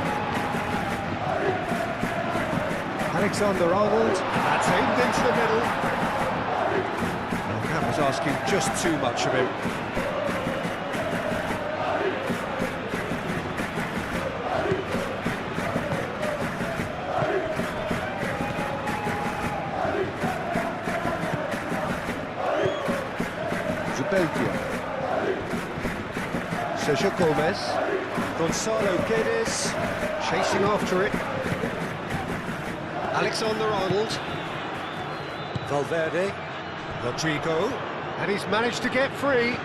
Alexander-Arnold. That's aimed into the middle. Well, that was asking just too much of him. Sergio Gomez, Gonzalo Guedes, chasing after it. Alexander-Arnold, Valverde, Rodrigo, and he's managed to get free.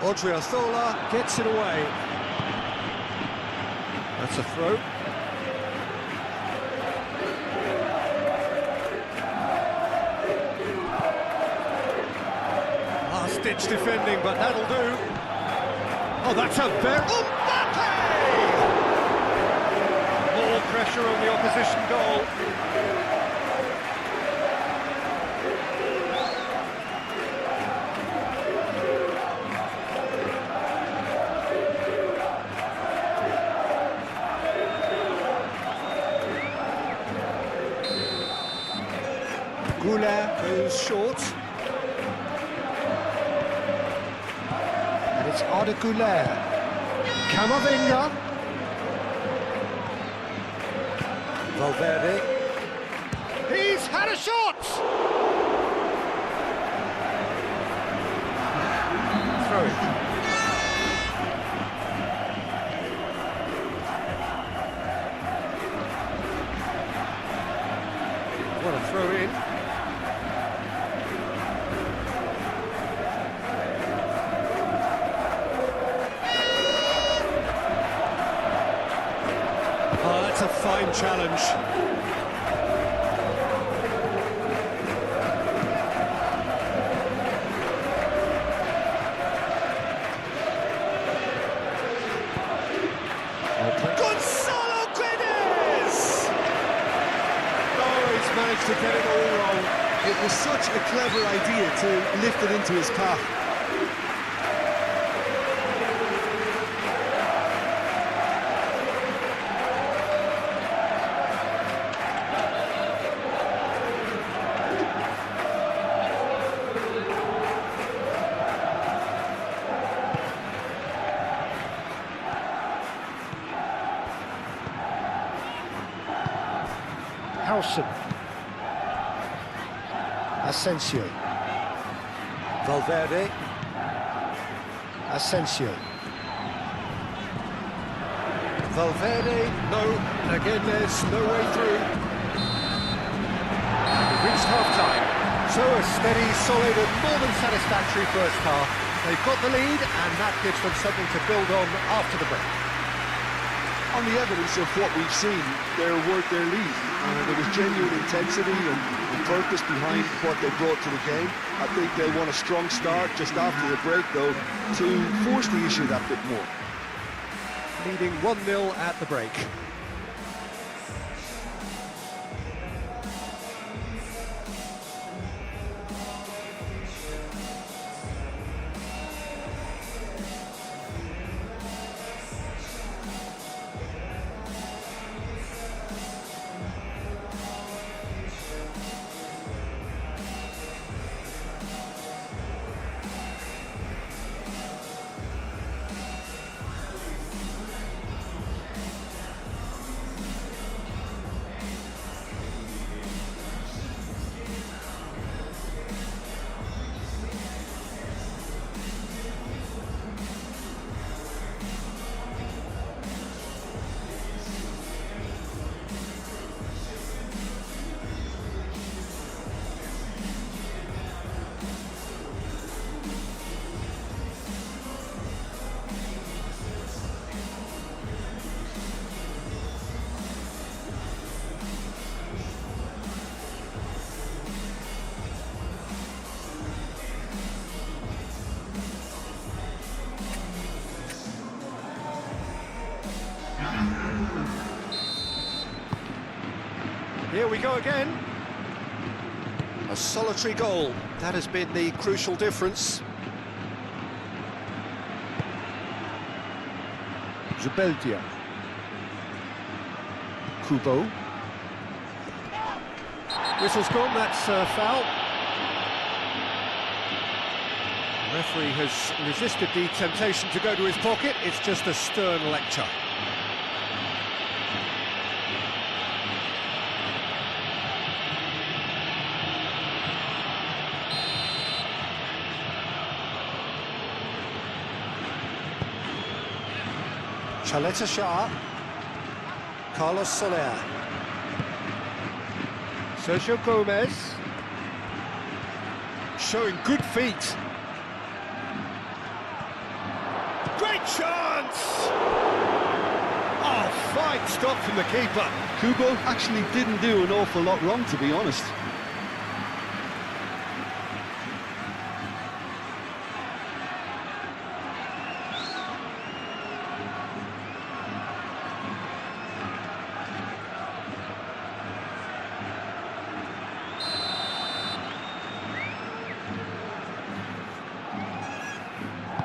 Odriozola gets it away. That's a throw. Ditch defending, but that'll do. Oh, that's a very... Mbappe! More pressure on the opposition goal. Goulet goes short. It's Arda Güler. Camavinga. Valverde. He's had a shot! Throw it. What a throw in. Oh, that's a fine challenge. Gonzalo Guedes! Oh, he's managed to get it all wrong. It was such a clever idea to lift it into his path. Howson. Asensio. Valverde. Asensio. Valverde, no, and again there's no way through. We've reached half-time. So a steady, solid and more than satisfactory first half. They've got the lead and that gives them something to build on after the break. On the evidence of what we've seen, they're worth their lead. There was genuine intensity and purpose behind what they brought to the game. I think they'll want a strong start just after the break, though, to force the issue that bit more. Leading 1-0 at the break. Here we go again. A solitary goal, that has been the crucial difference. Zubeldia. Kubo. Whistle's gone, that's foul. The referee has resisted the temptation to go to his pocket. It's just a stern lecture. Chaleta Shah, Carlos Soler, Sergio Gomez, showing good feet. Great chance! Oh, fine stop from the keeper. Kubo actually didn't do an awful lot wrong, to be honest.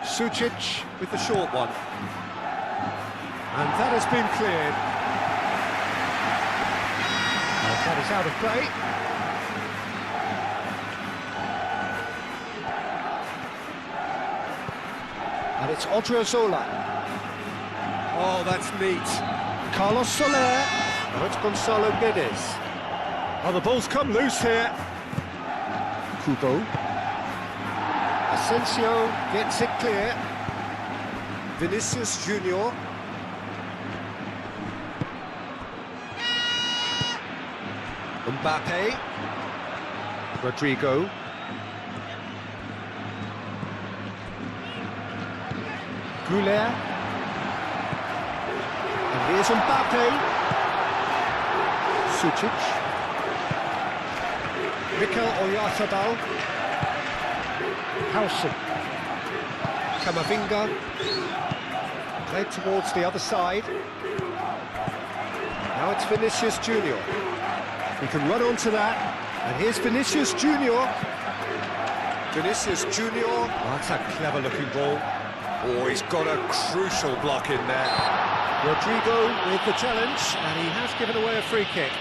Sucic with the short one. And that has been cleared. And that is out of play. And it's Odriozola. Oh, that's neat. Carlos Soler. Now it's Gonzalo Guedes. Oh, the ball's come loose here. Kubo. Asensio gets it clear. Vinicius Junior. Mbappe. Rodrigo. Goulet. And here's Mbappe. Sucic. Mikel Oyarzabal. Howson. Camavinga. Played towards the other side. Now it's Vinicius Junior. He can run onto that. And here's Vinicius Junior. Vinicius Junior. Oh, that's a clever looking ball. Oh, he's got a crucial block in there. Rodrigo with the challenge, and he has given away a free kick.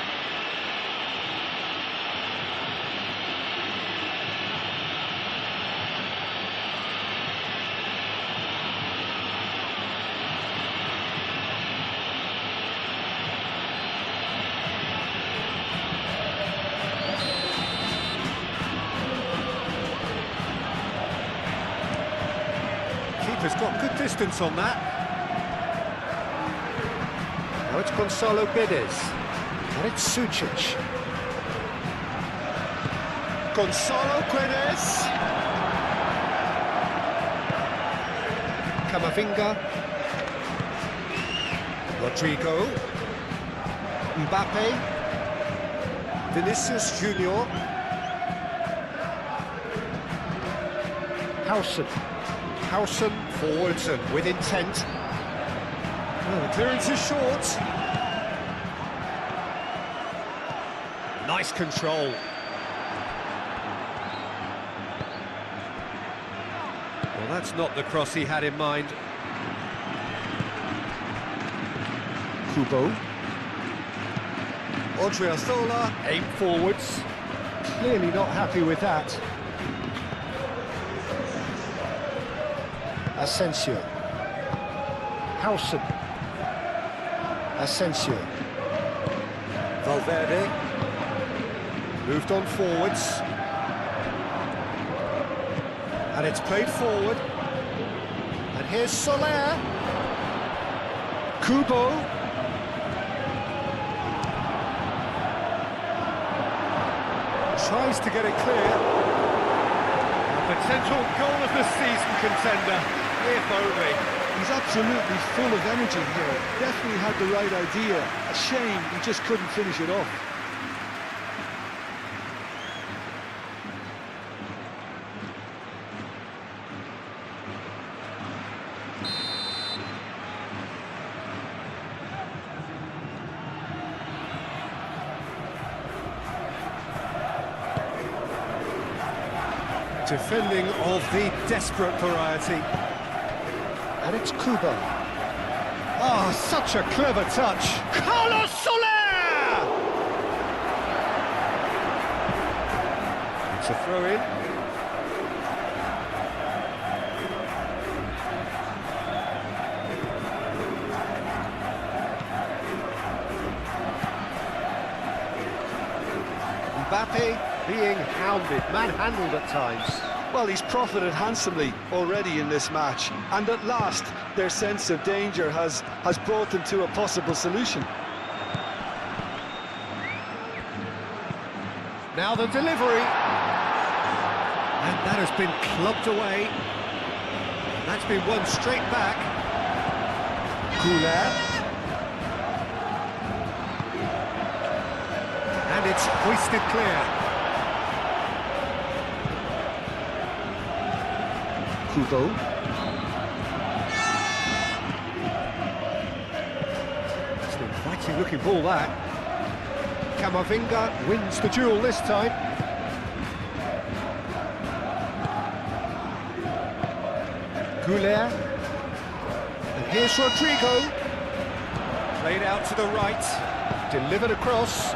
Keeper's got good distance on that. Now it's Gonzalo Guedes. And it's Sucic. Gonzalo Guedes. Camavinga. Rodrigo. Mbappe. Vinicius Junior. Howson. Howson forwards and with intent. Oh, the clearance is short. Nice control. Well, that's not the cross he had in mind. Kubo. Odriozola, aim forwards. Clearly not happy with that. Asensio. Howson. Asensio. Valverde. Moved on forwards. And it's played forward. And here's Soler. Kubo. Tries to get it clear. A potential goal of the season contender. If only. He's absolutely full of energy here. Definitely had the right idea. A shame he just couldn't finish it off. Defending of the desperate variety. And it's Kubo. Oh, such a clever touch. Carlos Soler! It's a throw-in. Mbappe being hounded, manhandled at times. Well, he's profited handsomely already in this match, and at last their sense of danger has brought them to a possible solution. Now the delivery. And that has been clubbed away. That's been won straight back. Goulet. And it's hoisted clear. Kubo. It's an inviting looking ball, that. Camavinga wins the duel this time. Goulet. And here's Rodrigo. Played out to the right. Delivered across.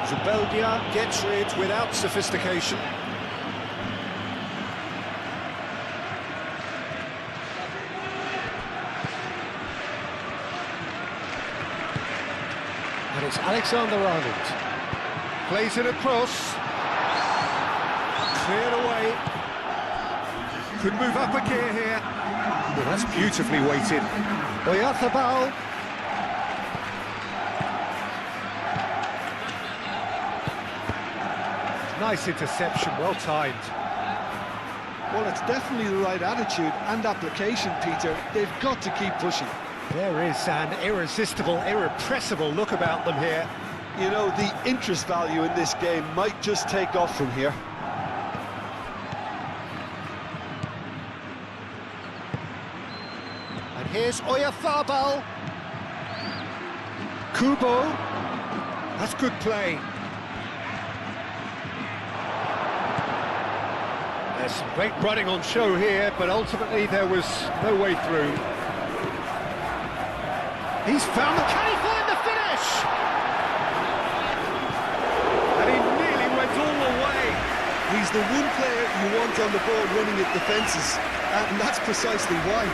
Zubeldia gets rid without sophistication. And it's Alexander-Arnold. Plays it across. Cleared away. Could move up a gear here. Well, that's beautifully weighted. Oyarzabal. Nice interception, well timed. Well, it's definitely the right attitude and application, Peter. They've got to keep pushing. There is an irresistible, irrepressible look about them here. You know, the interest value in this game might just take off from here. And here's Oyarzabal. Kubo. That's good play. There's some great running on show here, but ultimately there was no way through. He's found the... Can he find the finish? And he nearly went all the way. He's the one player you want on the ball running at defences, and that's precisely why.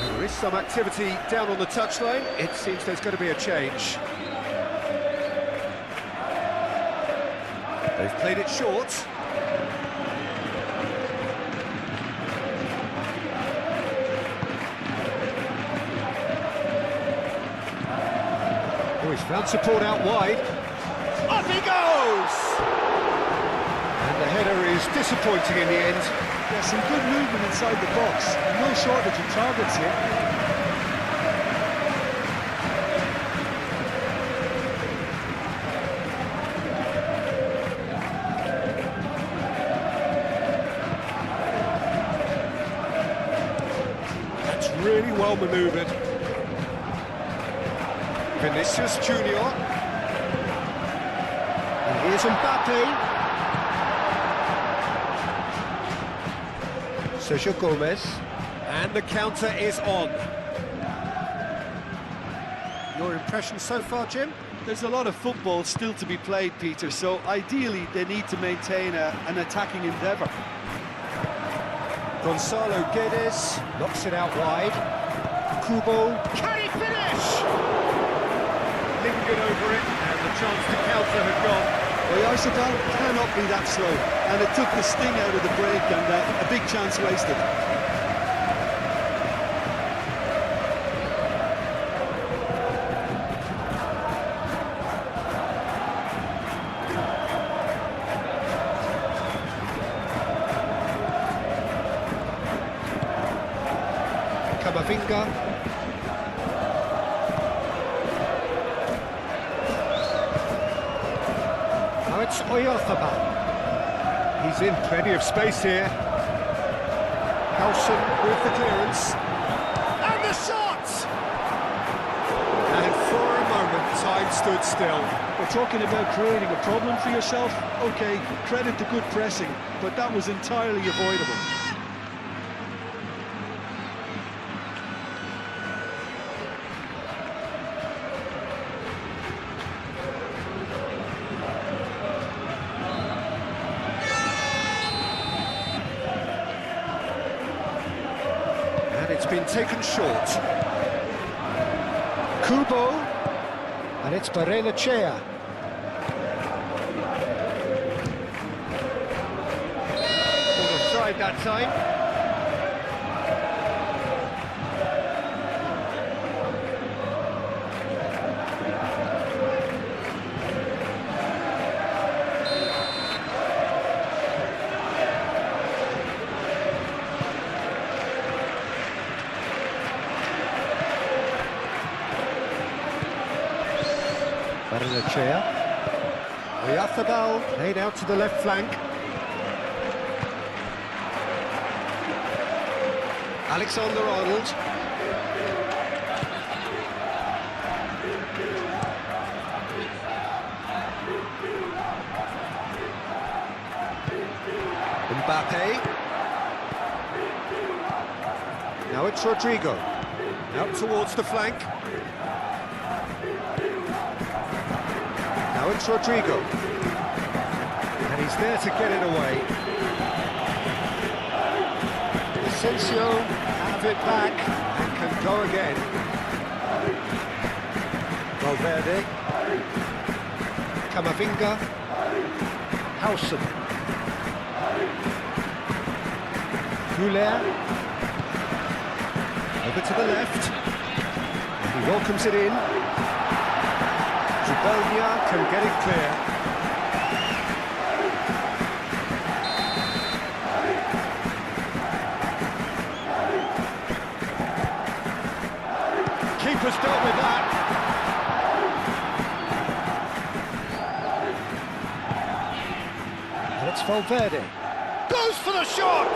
There is some activity down on the touchline. It seems there's going to be a change. They've played it short. Oh, he's found support out wide. Up he goes! And the header is disappointing in the end. There's some good movement inside the box. No shortage of targets here. That's really well manoeuvred. Vinicius Junior. And here's Mbappe. Sergio Gomez. And the counter is on. Your impression so far, Jim? There's a lot of football still to be played, Peter, so ideally they need to maintain an attacking endeavour. Gonzalo Guedes knocks it out wide. Kubo. Can he finish? Lingered over it, and the chance to counter had gone. Oyarzabal cannot be that slow, and it took the sting out of the break, and a big chance wasted. Camavinga. Now it's Oyarzabal. He's in plenty of space here. Howson with the clearance. And the shot! And for a moment, time stood still. We're talking about creating a problem for yourself. Okay, credit to good pressing, but that was entirely avoidable. It's been taken short. Kubo, and it's Barrenechea. Caught offside that time. Barrenechea. Oyarzábal laid out to the left flank. Alexander-Arnold. Mbappe. Now it's Rodrigo. Out towards the flank. Now it's Rodrigo. And he's there to get it away. Asensio have it back and can go again. Valverde. Camavinga. Howson. Goulet. Over to the left. And he welcomes it in. Zubeldia can get it clear. Keeper's dealt with that. And it's Valverde. Goes for the shot!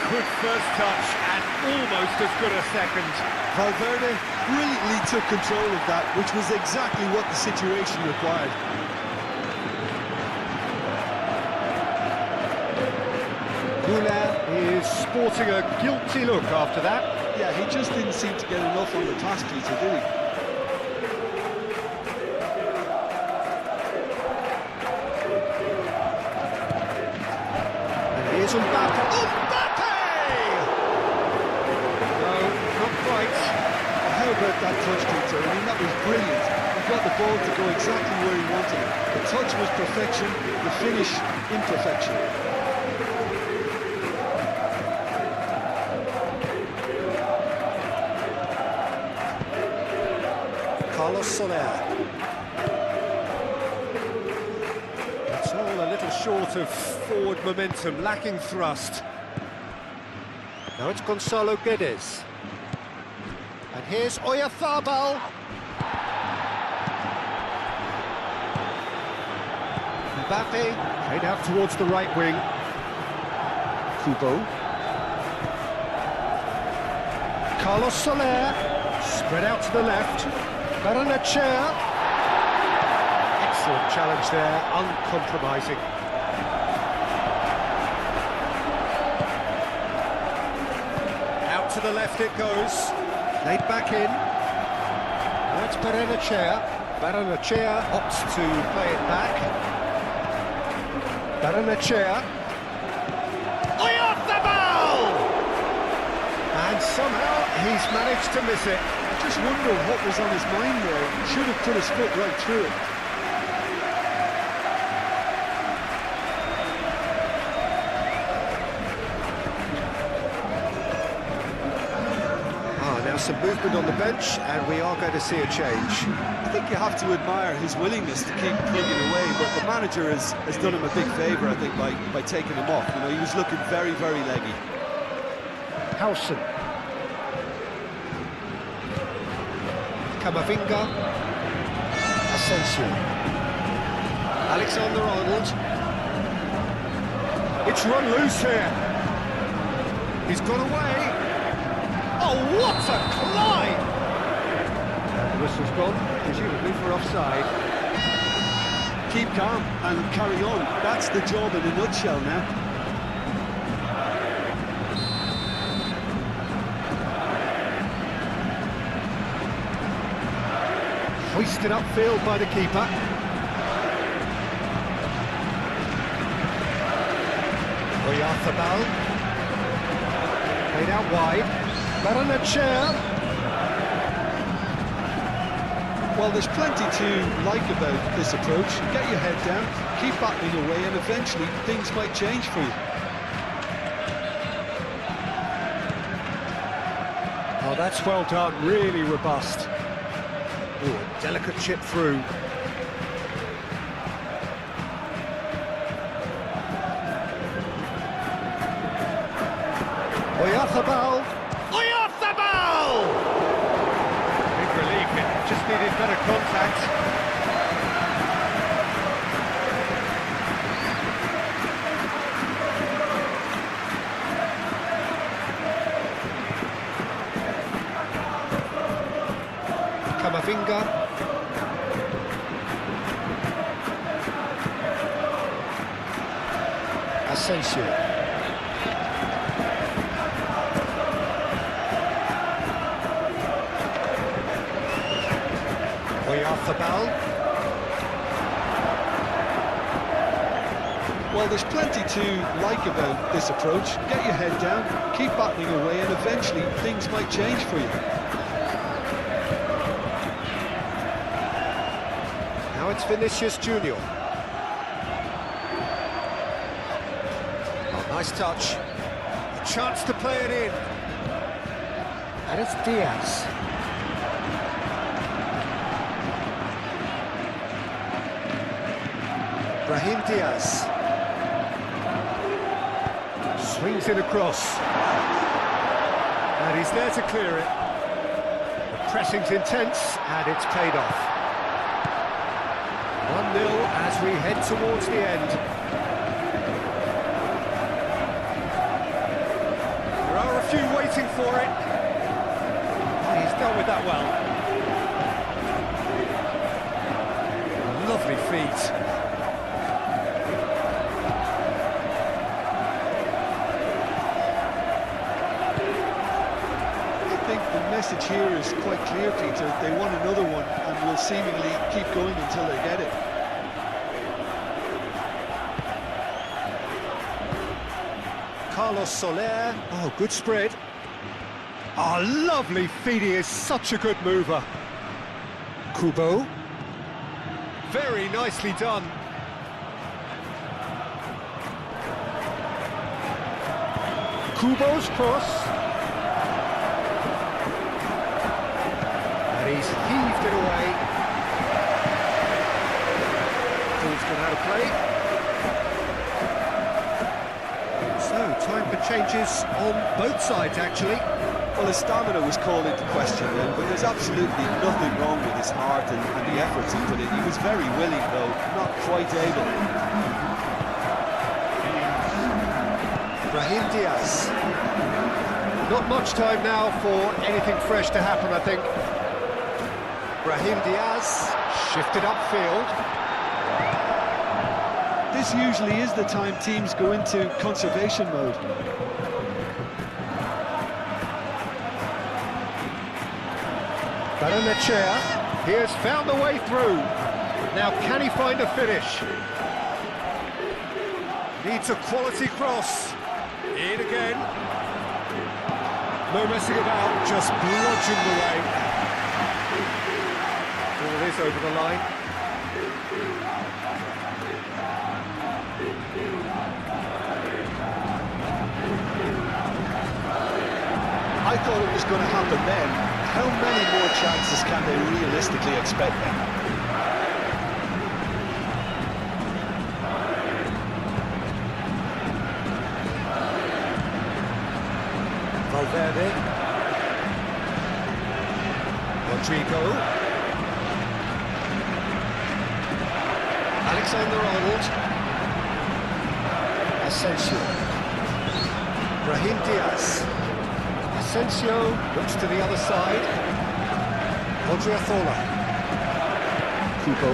Good first touch and almost as good a second. Valverde brilliantly took control of that, which was exactly what the situation required. Goulet is sporting a guilty look after that. Yeah, he just didn't seem to get enough on the task, Peter, did he? And here's Mbappe. Mbappe! No, not quite. How about that touch, Peter? I mean, that was brilliant. He got the ball to go exactly where he wanted it. The touch was perfection, the finish imperfection. Carlos Soler. It's all a little short of forward momentum, lacking thrust. Now it's Gonzalo Guedes. And here's Oyarzábal. Mbappe played out towards the right wing. Kubo. Carlos Soler spread out to the left. Barrenechea. Excellent challenge there, uncompromising. Out to the left it goes. Played back in. That's Barrenechea. Barrenechea opts to play it back. Barrenechea. Oyarzábal! And somehow he's managed to miss it. I just wonder what was on his mind there. He should have put his foot right through it. Now some movement on the bench, and we are going to see a change. I think you have to admire his willingness to keep plugging away, but the manager has done him a big favour, I think, by taking him off. You know, he was looking very, very leggy. Howson. Camavinga. Asensio. Alexander-Arnold. It's run loose here. He's got away. Oh, what a climb! The whistle's gone, presumably for offside. Keep calm and carry on. That's the job in a nutshell now. Hoisted upfield by the keeper. Oyarzabal. Played out wide. Barrenetxea. Well, there's plenty to like about this approach. Get your head down, keep battling away, and eventually things might change for you. Oh, that's well done, really robust. Ooh, a delicate chip through. Oyarzabal! Oyarzabal! Big relief, it just needed better contact. Camavinga. Asensio. Oyarzabal. Well, there's plenty to like about this approach. Get your head down, keep battling away, and eventually things might change for you. Now it's Vinicius Junior. Oh, nice touch. A chance to play it in. And it's Diaz. Brahim Diaz. Swings it across. And he's there to clear it. The pressing's intense and it's paid off. 1-0 as we head towards the end. There are a few waiting for it. And he's dealt with that well. A lovely feat. The message here is quite clear, Peter. They want another one and will seemingly keep going until they get it. Carlos Soler. Oh, good spread. Oh, lovely feed. He is such a good mover. Kubo. Very nicely done. Kubo's cross. And he's heaved it away. Ball's gone out of play. So, time for changes on both sides, actually. Well, his stamina was called into question then, but there's absolutely nothing wrong with his heart and the efforts he put in. He was very willing, though, not quite able. Brahim Diaz. Not much time now for anything fresh to happen, I think. Brahim Diaz shifted upfield. This usually is the time teams go into conservation mode. Barrenetxea, he has found the way through. Now can he find a finish? Needs a quality cross. In again. No messing about, just bludgeoned away. Ball is over the line. I thought it was going to happen then. How many more chances can they realistically expect then? Valverde. Rodrigo. Alexander-Arnold. Asensio. Brahim Diaz. Asensio looks to the other side. Odriozola. Kubo.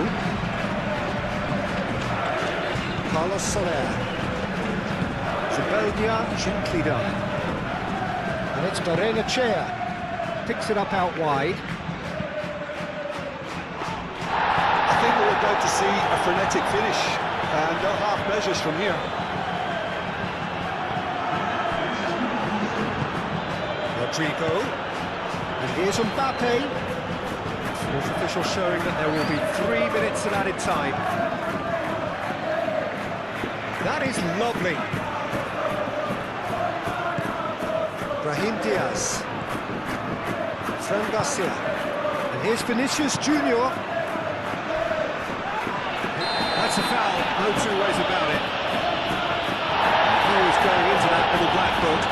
Carlos Soler. Zubeldia, gently done. And it's Barrenechea. Picks it up out wide. I think we're about to see a frenetic finish, and no half measures from here. Rodrigo. And here's Mbappe. Fourth official showing that there will be 3 minutes of added time. That is lovely. Brahim Diaz. Fran Garcia. And here's Vinicius Junior. That's a foul, no two ways about it. He was going into that little black book.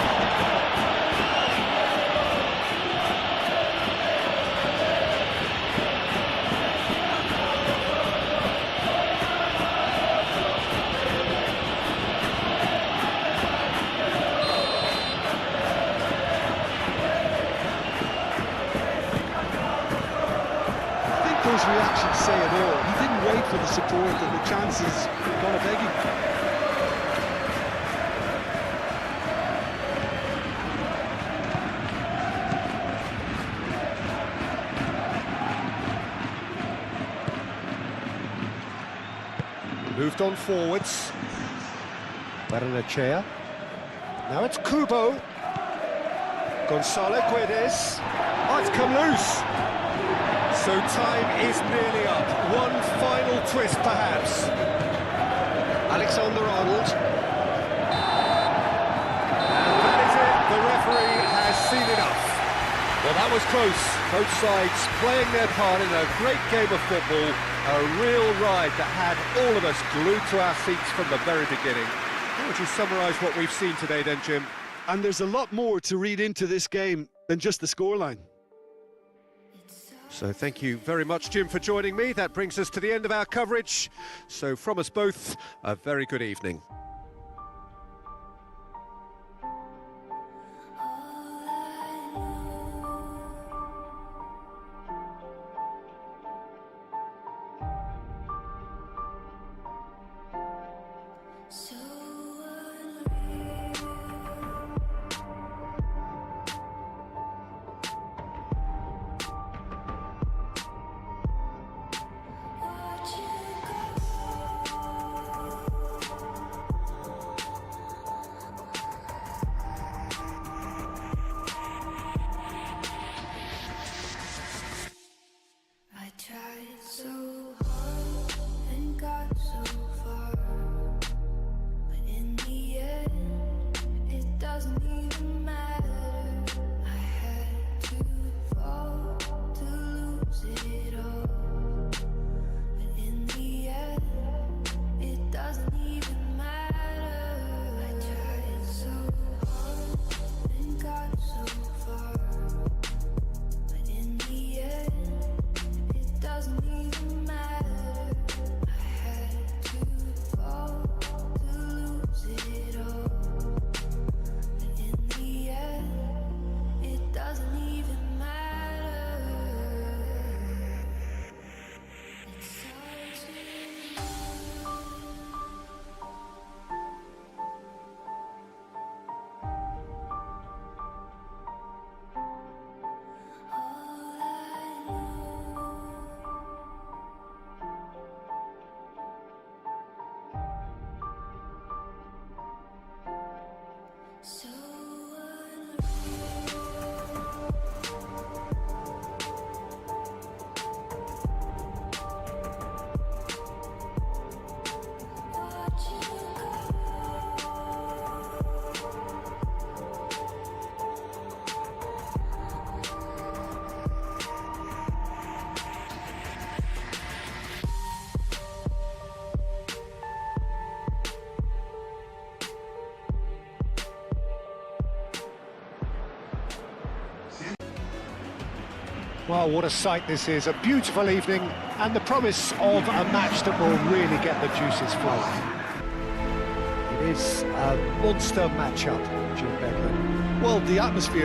Those reactions say it all. He didn't wait for the support and the chances gone begging. Moved on forwards. Barrenechea. Now it's Kubo. Gonzalo Guedes. Oh, it's come loose. So time is nearly up. One final twist, perhaps. Alexander-Arnold. And that is it. The referee has seen enough. Well, that was close. Both sides playing their part in a great game of football. A real ride that had all of us glued to our seats from the very beginning. How would you summarise what we've seen today then, Jim? And there's a lot more to read into this game than just the scoreline. So thank you very much, Jim, for joining me. That brings us to the end of our coverage. So from us both, a very good evening. Well, what a sight this is. A beautiful evening and the promise of a match that will really get the juices flowing. is a monster matchup, Jim Beglin. Well, the atmosphere